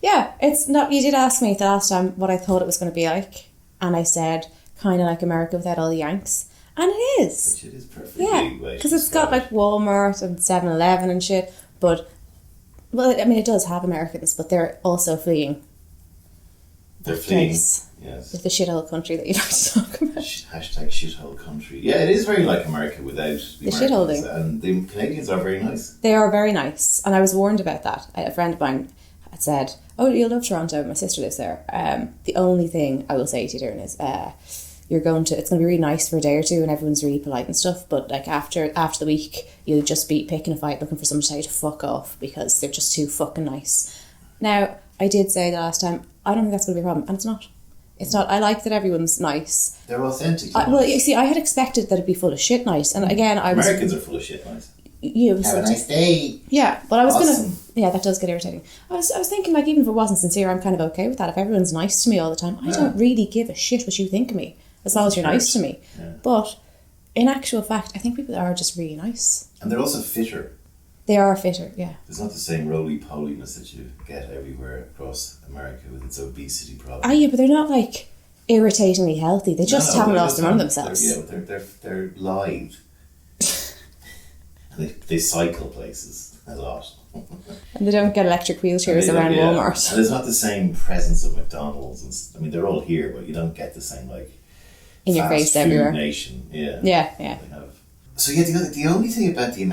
Yeah, it's not. You did ask me the last time what I thought it was going to be like, and I said kind of like America without all the Yanks, and it is. Which it is perfectly. Yeah, because it's got like Walmart and 7-Eleven and shit. But it does have Americans, but they're also fleeing. They're fleeing. Yes. With the shithole country that you like to talk about. Hashtag shithole country. Yeah, it is very like America without the shitholding. And the Canadians are very nice. They are very nice, and I was warned about that. A friend of mine had said, "Oh, you'll love Toronto." My sister lives there. The only thing I will say to you, Darren, is it's going to be really nice for a day or two, and everyone's really polite and stuff. But like after the week, you'll just be picking a fight, looking for someone to tell you to fuck off because they're just too fucking nice. Now, I did say the last time, I don't think that's going to be a problem, and it's not. It's not. I like that everyone's nice. They're authentic. Well, you see, I had expected that it'd be full of shit nice, and again, Americans are full of shit nice. Have a nice day. Yeah, but I was Awesome. Yeah, that does get irritating. I was thinking, like, even if it wasn't sincere, I'm kind of okay with that. If everyone's nice to me all the time, I don't really give a shit what you think of me, as long as you're nice to me. Yeah. But in actual fact, I think people are just really nice. And they're also fitter. They are fitter, yeah. There's not the same roly-poliness that you get everywhere across America with its obesity problem. Yeah, but they're not like irritatingly healthy. They just haven't lost their mind themselves. They're lithe. And they cycle places a lot. And they don't get electric wheelchairs around Walmart. And there's not the same presence of McDonald's. They're all here, but you don't get the same in your face everywhere. Nation. Yeah. Yeah. They have. So yeah, the only thing about the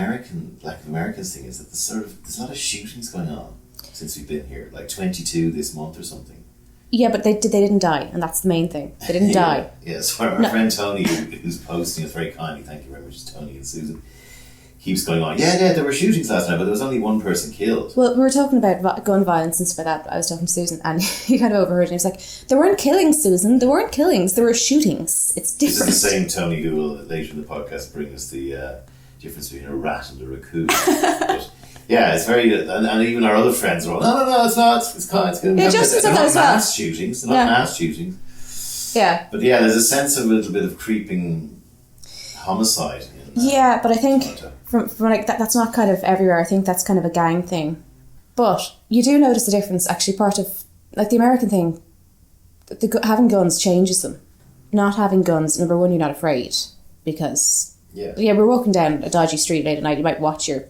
Black Americans thing is that there's a lot of shootings going on since we've been here, like 22 this month or something. Yeah, but they didn't die, and that's the main thing. They didn't die. Yeah, so our friend Tony, who's posting us very kindly, thank you very much, Tony and Susan, keeps going on. Yeah, there were shootings last night, but there was only one person killed. Well, we were talking about gun violence and stuff like that. I was talking to Susan, and he kind of overheard, and he was like, "There weren't killings, Susan. There weren't killings. There were shootings. It's different." This is the same Tony who will later in the podcast bring us the difference between a rat and a raccoon. But yeah, it's very, and even our other friends are all, no, it's not. It's good. Yeah, Justin said that as well. Mass shootings. They're not mass shootings. Yeah. But yeah, there's a sense of a little bit of creeping homicide. Yeah, but I think from like that's not kind of everywhere. I think that's kind of a gang thing. But you do notice the difference. Actually, part of like the American thing, having guns changes them. Not having guns, number one, you're not afraid because we're walking down a dodgy street late at night. You might watch your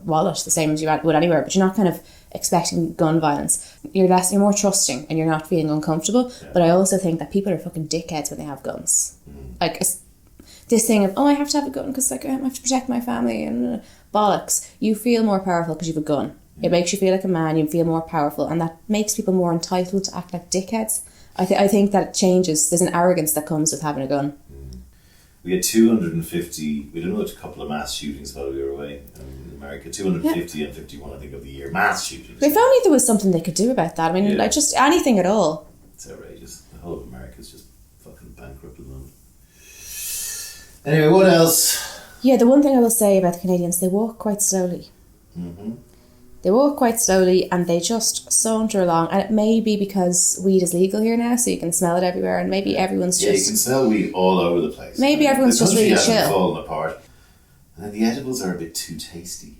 wallet the same as you would anywhere, but you're not kind of expecting gun violence. You're more trusting, and you're not feeling uncomfortable. Yeah. But I also think that people are fucking dickheads when they have guns. Like this thing of, I have to have a gun because like I have to protect my family and bollocks. You feel more powerful because you have a gun. It makes you feel like a man. You feel more powerful, and that makes people more entitled to act like dickheads. I think that changes. There's an arrogance that comes with having a gun. We had 250. We did a couple of mass shootings while we were away in America. 250 and 51, I think, of the year. Mass shootings. If only there was something they could do about that. I mean, like just anything at all. It's outrageous. The whole of America is just fucking bankrupt at the moment. Anyway, what else? Yeah, the one thing I will say about the Canadians, they walk quite slowly. Mm-hmm. They walk quite slowly and they just saunter along. And it may be because weed is legal here now, so you can smell it everywhere, and maybe everyone's just... Yeah, you can smell weed all over the place. Maybe everyone's just really chill. Fallen apart. And then the edibles are a bit too tasty.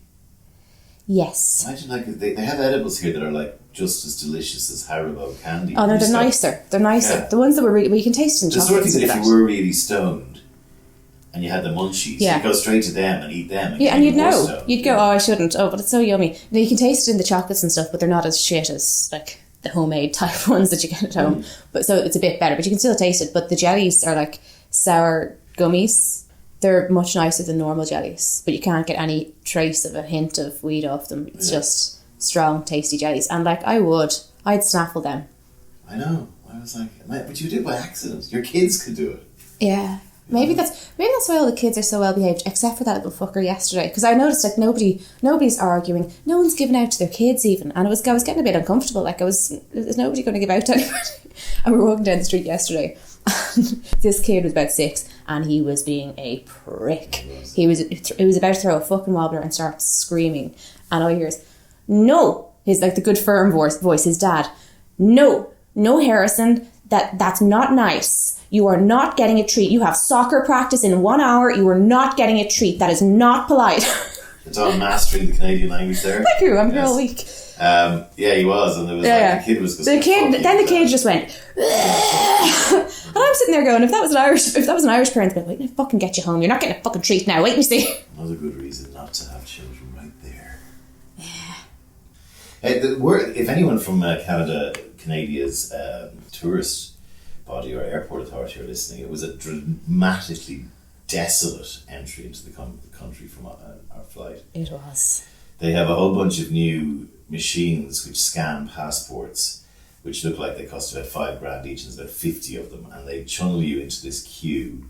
Yes. Imagine like they have edibles here that are like just as delicious as Haribo candy. Oh no, they're nicer. They're nicer. Yeah. The ones that were really, well, you can taste it in The sort of chocolates. things that if you were really stoned and you had the munchies, you'd go straight to them and eat them. And you'd know. Stoned. You'd go, oh, I shouldn't. Oh, but it's so yummy. Now, you can taste it in the chocolates and stuff, but they're not as shit as like the homemade type ones that you get at home. But so it's a bit better, but you can still taste it. But the jellies are like sour gummies. They're much nicer than normal jellies, but you can't get any trace of a hint of weed off them. It's just strong, tasty jellies. And like I'd snaffle them. I know. I was like, but you did it by accident. Your kids could do it. Yeah. Maybe that's why all the kids are so well behaved, except for that little fucker yesterday. Because I noticed like nobody's arguing, no one's giving out to their kids even, and I was getting a bit uncomfortable. Like is nobody going to give out to anybody? And we were walking down the street yesterday, and this kid was about 6, and he was being a prick. He was about to throw a fucking wobbler and start screaming, and all I hear is, no, his like the good firm voice, his dad, no Harrison, that's not nice. You are not getting a treat. You have soccer practice in 1 hour. You are not getting a treat. That is not polite. It's all mastering the Canadian language there. Thank you. I'm here all week. Yeah, he was, and there was the kid was. The kid just went, and I'm sitting there going, if that was an Irish parent, I'd be like, fucking get you home. You're not getting a fucking treat now. Wait and see. Another good reason not to have children right there. Yeah. If anyone from Canada's tourist body or airport authority are listening, it was a dramatically desolate entry into the country from our flight. It was. They have a whole bunch of new machines which scan passports, which look like they cost about $5,000 each, and there's about 50 of them, and they channel you into this queue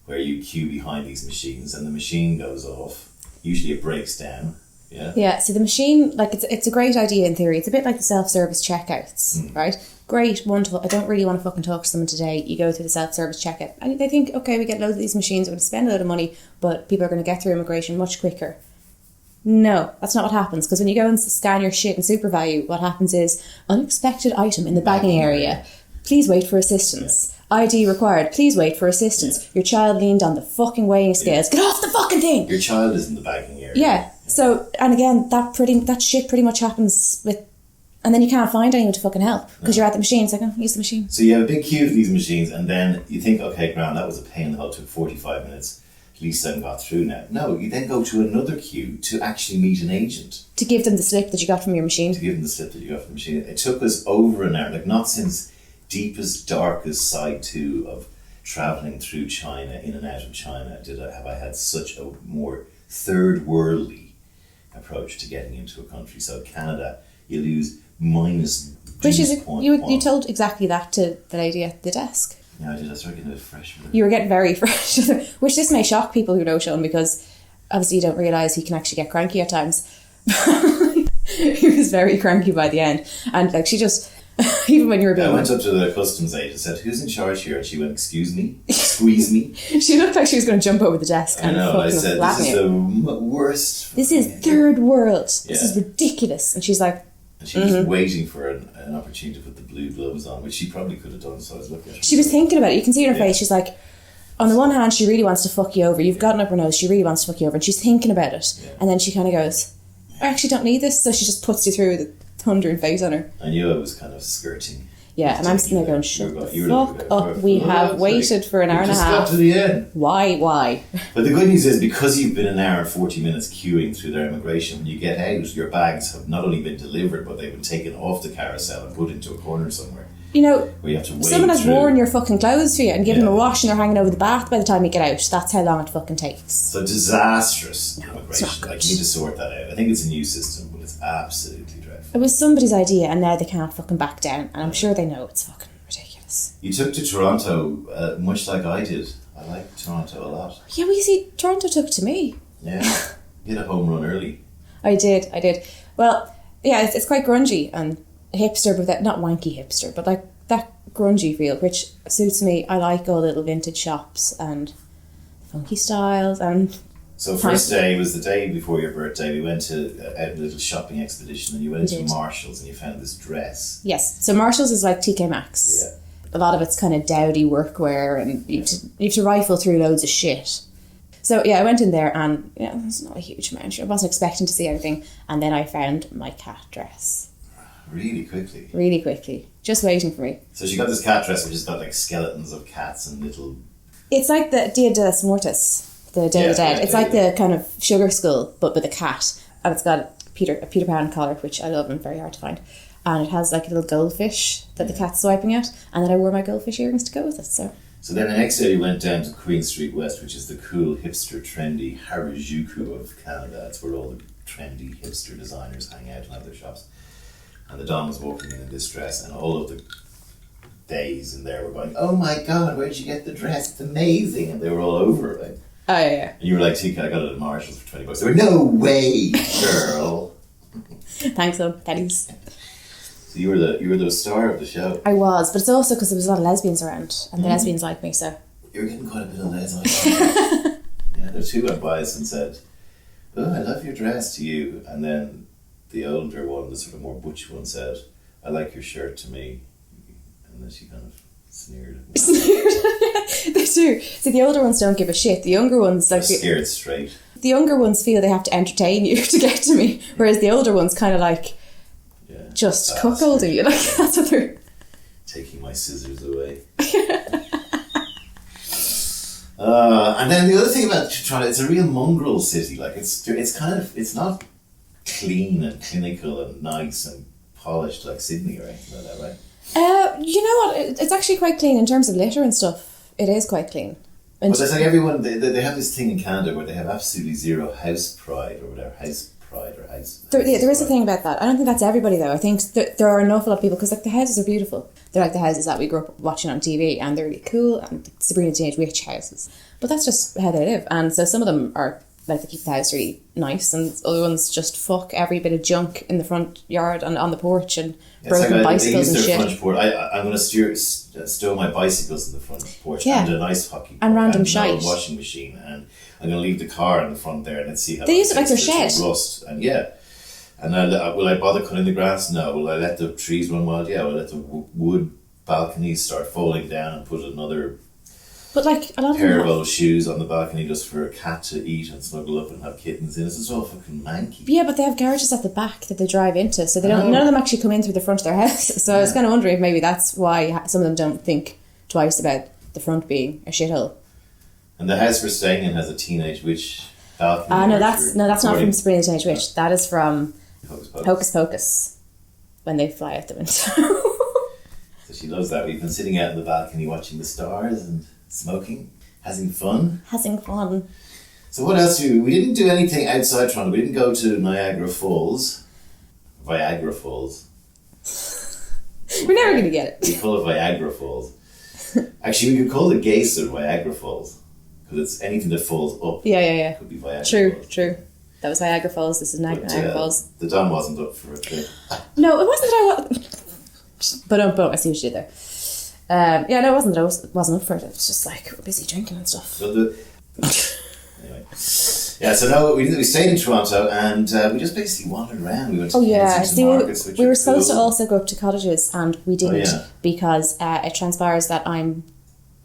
where you queue behind these machines, and the machine goes off. Usually it breaks down. Yeah, so the machine, like, it's a great idea in theory. It's a bit like the self-service checkouts, right? Great, wonderful. I don't really want to fucking talk to someone today. You go through the self-service checkout. And they think, okay, we get loads of these machines, we're going to spend a lot of money, but people are going to get through immigration much quicker. No, that's not what happens. Because when you go and scan your shit in SuperValue, what happens is, unexpected item in the bagging area. Please wait for assistance. ID required. Please wait for assistance. Your child leaned on the fucking weighing scales. Get off the fucking thing! Your child is in the bagging area. Yeah. So, and again, that shit pretty much happens with, and then you can't find anyone to fucking help because you're at the machine. It's like, oh, use the machine. So you have a big queue for these machines, and then you think, okay, grand, that was a pain in the hole. It took 45 minutes. At least I got through now. No, you then go to another queue to actually meet an agent. To give them the slip that you got from your machine. It took us over an hour, like not since deepest, darkest side 2 of travelling through China, in and out of China, have I had such a more third worldly approach to getting into a country. So Canada, you lose minus. Which is you told exactly that to the lady at the desk. Yeah, I did. I started getting a bit fresh. You were getting very fresh, which this may shock people who know Sean, because obviously you don't realise he can actually get cranky at times. He was very cranky by the end, and like she just, even when you were being. I went up to the customs agent and said, "Who's in charge here?" And she went, "Excuse me, squeeze me." She looked like she was going to jump over the desk. I know. I said, "This is the worst. This is third world. This is ridiculous." And she's like. And she was waiting for an opportunity to put the blue gloves on, which she probably could have done, so I was looking at her. She was thinking about it. You can see in her face, she's like, on the one hand, she really wants to fuck you over. You've gotten up her nose, she really wants to fuck you over, and she's thinking about it. Yeah. And then she kind of goes, I actually don't need this, so she just puts you through the thundering face on her. I knew I was kind of skirting. Yeah, and I'm sitting there going, shut the fuck up. We have waited for an hour and a half. Just got to the end. Why? But the good news is, because you've been an hour and 40 minutes queuing through their immigration, when you get out, your bags have not only been delivered, but they've been taken off the carousel and put into a corner somewhere. You know, where you have to wait someone has worn your fucking clothes for you and given them a wash, and they're hanging over the bath by the time you get out. That's how long it fucking takes. So disastrous immigration. Like, you need to sort that out. I think it's a new system, but it's absolutely dreadful. It was somebody's idea, and now they can't fucking back down, and I'm sure they know it's fucking ridiculous. You took to Toronto much like I did. I like Toronto a lot. Yeah, well, you see, Toronto took to me. Yeah. You hit a home run early. I did. Well, yeah, it's quite grungy and hipster, but not wanky hipster, but like that grungy feel, which suits me. I like all the little vintage shops and funky styles. And so first day was the day before your birthday. We went to a little shopping expedition, and you went into Marshalls and you found this dress. Yes, so Marshalls is like TK Maxx. Yeah. A lot of it's kind of dowdy workwear, and you have to rifle through loads of shit. So yeah, I went in there and it's not a huge amount. I wasn't expecting to see anything, and then I found my cat dress. Really quickly. Really quickly, just waiting for me. So she got this cat dress, which has got like skeletons of cats and little. It's like the Dia de los Muertos, the Day of the Dead. It's like the kind of sugar skull, but with a cat, and it's got a Peter Pan collar, which I love and very hard to find. And it has like a little goldfish that the cat's swiping at, and then I wore my goldfish earrings to go with it. So then the next day we went down to Queen Street West, which is the cool, hipster, trendy Harajuku of Canada. It's where all the trendy hipster designers hang out and have their shops. And the Dom was walking in this dress, and all of the days in there were going, "Oh my God, where'd you get the dress? It's amazing!" And they were all over it. Like. Oh yeah. And you were like, "TK, I got it at Marshall's for $20." They were, "No way, girl." Thanks, Teddies. So you were the star of the show. I was, but it's also because there was a lot of lesbians around, and the lesbians like me, so. You were getting quite a bit of les on. Yeah, there two went by us and said, "Oh, I love your dress," to you, and then the older one, the sort of more butch one, said, "I like your shirt," to me, and then she kind of sneered. They do. See, the older ones don't give a shit. The younger ones like scared straight. The younger ones feel they have to entertain you to get to me, whereas the older ones kind of like just cuckolding you. Like that's what they're taking my scissors away. And then the other thing about Toronto, it's a real mongrel city. Like it's not clean and clinical and nice and polished like Sydney or anything like that, right? You know what? It's actually quite clean in terms of litter and stuff. It is quite clean. But it's like everyone, they have this thing in Canada where they have absolutely zero house pride or whatever, house pride or house. There is a thing about that. I don't think that's everybody though. I think there are an awful lot of people, because like the houses are beautiful. They're like the houses that we grew up watching on TV, and they're really cool, and Sabrina Teenage Witch houses. But that's just how they live, and so some of them are like, they keep the house really nice, and other ones just fuck every bit of junk in the front yard and on the porch, and broken bicycles and shit. Front porch. I'm going to stow my bicycles in the front porch and an ice hockey and random shite, a washing machine, and I'm going to leave the car in the front there and let's see how they use it like their shed. Rust and will I bother cutting the grass? No. Will I let the trees run wild? Yeah. Will I let the wood balconies start falling down and put another a lot pair of old shoes on the balcony just for a cat to eat and snuggle up and have kittens in? It's all fucking manky. Yeah, but they have garages at the back that they drive into, so they don't. None of them actually come in through the front of their house. So I was kind of wondering if maybe that's why some of them don't think twice about the front being a shithole. And the house we're staying in has a Teenage Witch balcony. That's not from Sabrina the Teenage Witch. That is from Hocus Pocus, when they fly out the window. So she loves that. We've been sitting out in the balcony watching the stars and smoking, having fun. So what else we didn't do anything outside Toronto. We didn't go to Niagara Falls. Viagra Falls. We're never going to get it. We call it Viagra Falls. Actually, we could call the Geyser Viagra Falls, because it's anything that falls up. Yeah. Could be Viagra Falls. True. That was Viagra Falls. This is Niagara Falls. The Dom wasn't up for it. No, it wasn't that But I see what you did there. It wasn't that I wasn't up for it. It was just like, we're busy drinking and stuff. Anyway. Yeah, so no, we stayed in Toronto and we just basically wandered around. We went to Kensington markets, which we were supposed to also go up to cottages, and we didn't because it transpires that I'm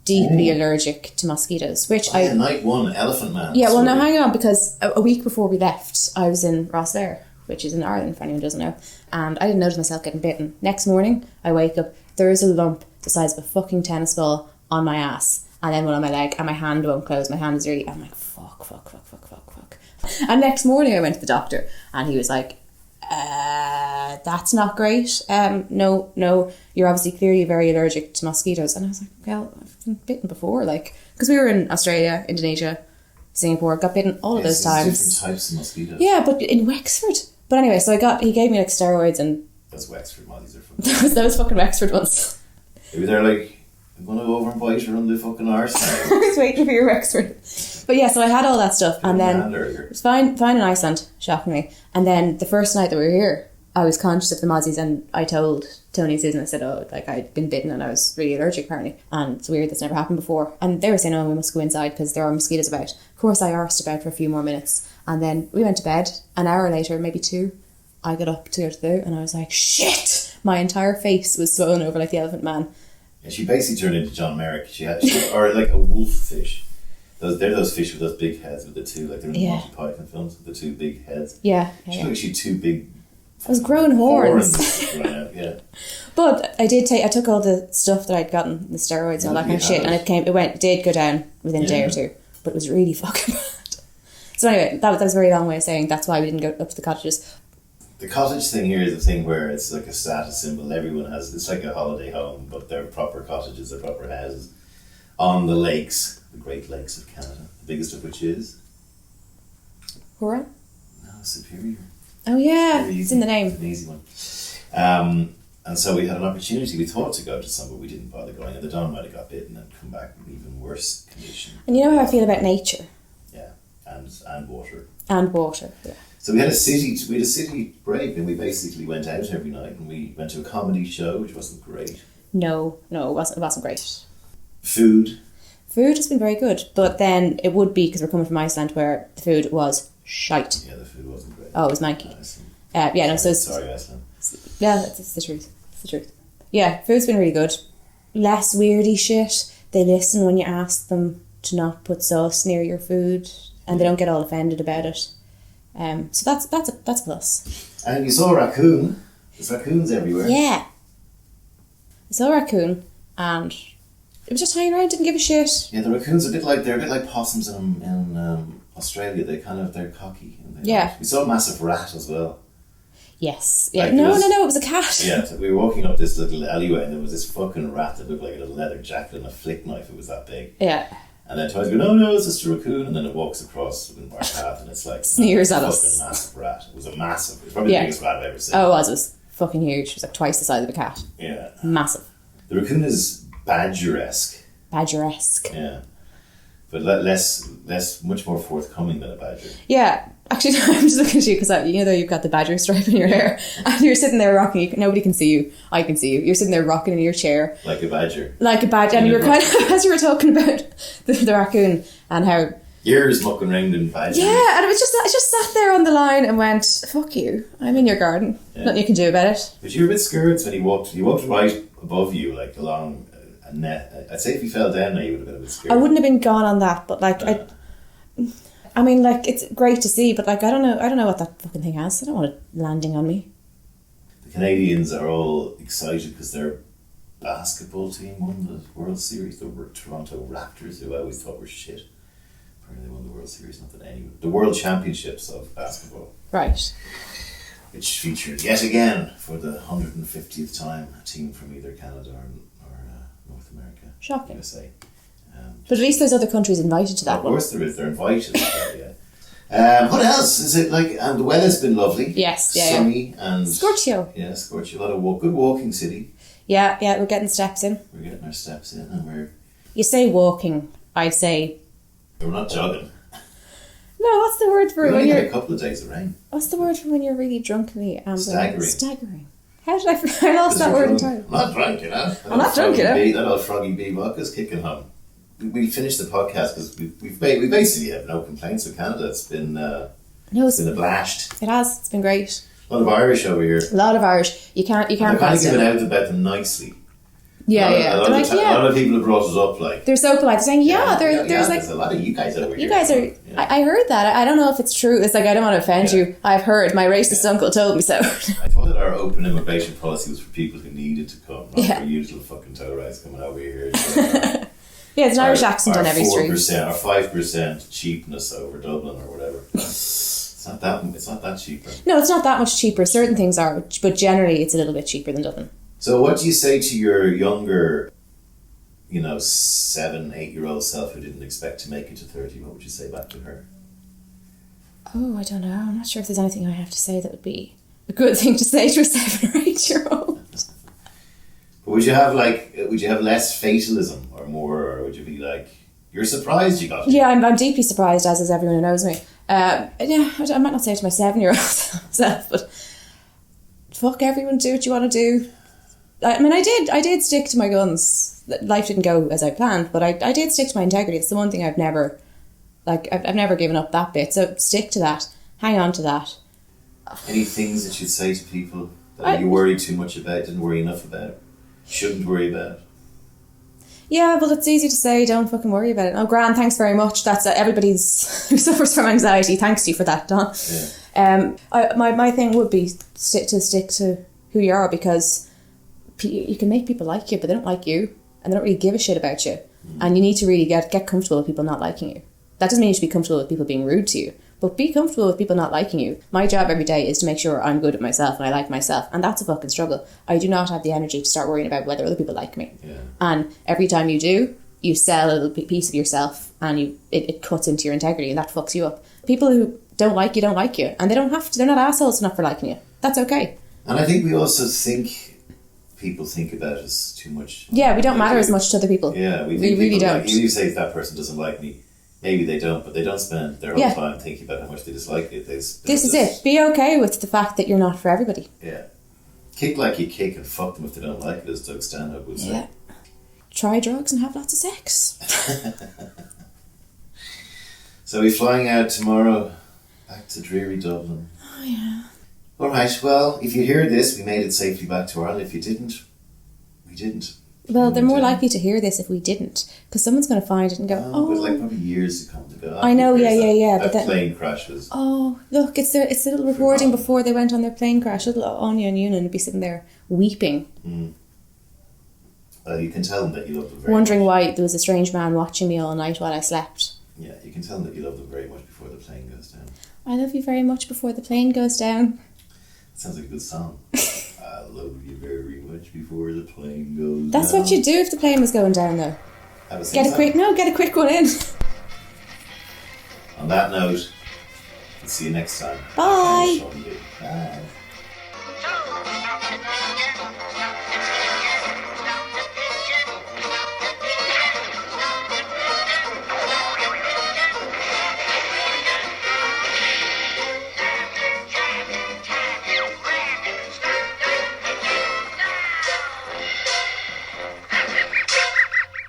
deeply allergic to mosquitoes, which night one, Elephant Man. Yeah, well, now hang on, because a week before we left, I was in Rosslare, which is in Ireland, for anyone who doesn't know, and I didn't notice myself getting bitten. Next morning, I wake up, there is a lump the size of a fucking tennis ball on my ass, and then one on my leg, and my hand won't close. My hand is really, I'm like, fuck. And next morning I went to the doctor, and he was like, that's not great. No, you're obviously clearly very allergic to mosquitoes. And I was like, well, I've been bitten before, because we were in Australia, Indonesia, Singapore, got bitten all of those times. Different types of mosquitoes. Yeah, but in Wexford. But anyway, so he gave me steroids, and those Wexford mollies are from those fucking Wexford ones. Maybe they're like, I'm gonna go over and bite her on the fucking arse. I was waiting for your Wexford. But yeah, so I had all that stuff, and then it was fine in Iceland, shockingly. And then the first night that we were here, I was conscious of the mozzies, and I told Tony and Susan, I said, I'd been bitten and I was really allergic apparently, and it's weird, that's never happened before. And they were saying, we must go inside because there are mosquitoes about. Of course, I arsed about for a few more minutes, and then we went to bed. An hour later, maybe 2, I got up to go to the loo, and I was like, shit! My entire face was swollen over like the Elephant Man. Yeah, she basically turned into John Merrick. She or like a wolf fish. They're those fish with those big heads with the two, like they're in the Monty Python films with the two big heads. Yeah. She looked like she had two big Those growing horns. right out, yeah. But I took all the stuff that I'd gotten, the steroids and all that kind of shit, and it did go down within a day or two, but it was really fucking bad. So anyway, that was a very long way of saying that's why we didn't go up to the cottages. The cottage thing here is the thing where it's like a status symbol. Everyone has, it's like a holiday home, but they're proper cottages, they're proper houses on the lakes, the Great Lakes of Canada, the biggest of which is Hurrah? No, Superior. Oh yeah, it's in the name. It's an easy one. And so we had an opportunity. We thought to go to some, but we didn't bother going. And the Don might have got bitten and come back in even worse condition. And you know how I feel about nature. Yeah, and water. And water. Yeah. So we had a city break, and we basically went out every night, and we went to a comedy show, which wasn't great. No, it wasn't great. Food has been very good, but then it would be because we're coming from Iceland, where the food was shite. Yeah, the food wasn't great. Oh, it was manky. Sorry, Iceland. Yeah, that's the truth. It's the truth. Yeah, food's been really good. Less weirdy shit. They listen when you ask them to not put sauce near your food, and they don't get all offended about it. So that's a plus. And you saw a raccoon. There's raccoons everywhere. Yeah. I saw a raccoon, and it was just hanging around, didn't give a shit. Yeah, the raccoons are a bit like possums in Australia. They're cocky. And we saw a massive rat as well. Yes. Yeah. Like No, it was a cat. Yeah, so we were walking up this little alleyway, and there was this fucking rat that looked like a little leather jacket and a flick knife. It was that big. Yeah. And then tries to go, no, it's just a raccoon, and then it walks across our path, and it's like sneers at us. Fucking massive rat. It was probably the biggest rat I've ever seen. Oh, it was fucking huge. It was like twice the size of a cat. Yeah. Massive. The raccoon is badger-esque. Badger-esque. Yeah. But much more forthcoming than a badger. Yeah. Actually, I'm just looking at you because you've got the badger stripe in your hair, and you're sitting there rocking. Nobody can see you. I can see you. You're sitting there rocking in your chair. Like a badger. And you were kind of, as you were talking about the raccoon and how... Years mucking around in badger. Yeah, and I just sat there on the line and went, fuck you, I'm in your garden. Yeah. Nothing you can do about it. But you were a bit scared when he walked right above you, like along a net. I'd say if he fell down now, you would have been a bit scared. I wouldn't have been gone on that, but I mean, like, it's great to see, but like, I don't know what that fucking thing has. I don't want it landing on me. The Canadians are all excited because their basketball team won the World Series. The Toronto Raptors, who I always thought were shit. Apparently they won the World Series, not that anyone. The World Championships of basketball. Right. Which featured yet again, for the 150th time, a team from either Canada or North America. Shocking. USA. But at least there's other countries invited to that one. Of course there is. They're invited. Yeah. What else? Is it like... And the weather's been lovely. Yes. Sunny and... Scorchio. Yeah, Scorchio. A lot of good walking city. Yeah, we're getting steps in. We're getting our steps in, and we're... You say walking, I say... We're not jogging. No, what's the word for when you're... a couple of days of rain. What's the word for when you're really drunkenly ambling? Staggering. How did I lost that word entirely. I'm not drunk, you know. I'm not drunk, you know. That old Froggy Bee vodka's kicking home. We finished the podcast because we basically have no complaints with Canada. It's been a blast. It has. It's been great. A lot of Irish over here. A lot of Irish. You can't pass it. They're kind of giving out about them nicely. Yeah, a lot of people have brought us up like... They're so polite. They're saying, there's like... There's a lot of you guys over here. You guys are... Yeah. I heard that. I don't know if it's true. It's like, I don't want to offend you. I've heard. My racist uncle told me so. I thought that our open immigration policy was for people who needed to come, not for you little fucking toe rides coming over here. Yeah, it's an Irish accent on every street. Our 5% cheapness over Dublin or whatever. It's not that cheaper. No, it's not that much cheaper. Certain things are, but generally it's a little bit cheaper than Dublin. So what do you say to your younger, 7-8-year-old self who didn't expect to make it to 30? What would you say back to her? Oh, I don't know. I'm not sure if there's anything I have to say that would be a good thing to say to a 7 or 8-year-old. But would you have less fatalism or more, or would you be like, you're surprised you got it? Yeah, I'm deeply surprised, as is everyone who knows me. I might not say it to my 7-year-old self, but fuck everyone, do what you want to do. I mean, I did stick to my guns. Life didn't go as I planned, but I did stick to my integrity. It's the one thing I've never given up that bit. So stick to that. Hang on to that. Any things that you'd say to people that you worry too much about, didn't worry enough about, shouldn't worry about? Yeah, well, it's easy to say, don't fucking worry about it. Oh, Gran, thanks very much. That's everybody's who suffers from anxiety. Thanks to you for that, Don. Yeah. My thing would be stick to who you are, because you can make people like you, but they don't like you, and they don't really give a shit about you. And you need to really get comfortable with people not liking you. That doesn't mean you should be comfortable with people being rude to you, but be comfortable with people not liking you. My job every day is to make sure I'm good at myself and I like myself, and that's a fucking struggle. I do not have the energy to start worrying about whether other people like me. Yeah. And every time you do, you sell a little piece of yourself, and it cuts into your integrity, and that fucks you up. People who don't like you, and they don't have to. They're not assholes enough for liking you. That's okay. And I think we also think people think about us too much. Yeah, we don't matter as much to other people. Yeah, we really don't. Like, even if you say if that person doesn't like me, maybe they don't, but they don't spend their whole time thinking about how much they dislike it. This is it. Be okay with the fact that you're not for everybody. Yeah. Kick like you kick and fuck them if they don't like it, as Doug Stanhope would say. Yeah. Try drugs and have lots of sex. So we're flying out tomorrow back to dreary Dublin. Oh, yeah. Alright, well, if you hear this, we made it safely back to Ireland. If you didn't, we didn't. Well, they're more likely to hear this if we didn't, because someone's going to find it and go, But like probably years to come to go. I know, yeah. But that plane crash was... Oh, look, it's a little recording before they went on their plane crash. Little Anya and Ewan would be sitting there weeping. Mm. Well, you can tell them that you love them very wondering much. Why there was a strange man watching me all night while I slept. Yeah, you can tell them that you love them very much before the plane goes down. I love you very much before the plane goes down. Sounds like a good song. I love you very much before the plane goes down. That's what you do if the plane was going down, though. Get a quick one in. On that note, we'll see you next time. Bye. Bye.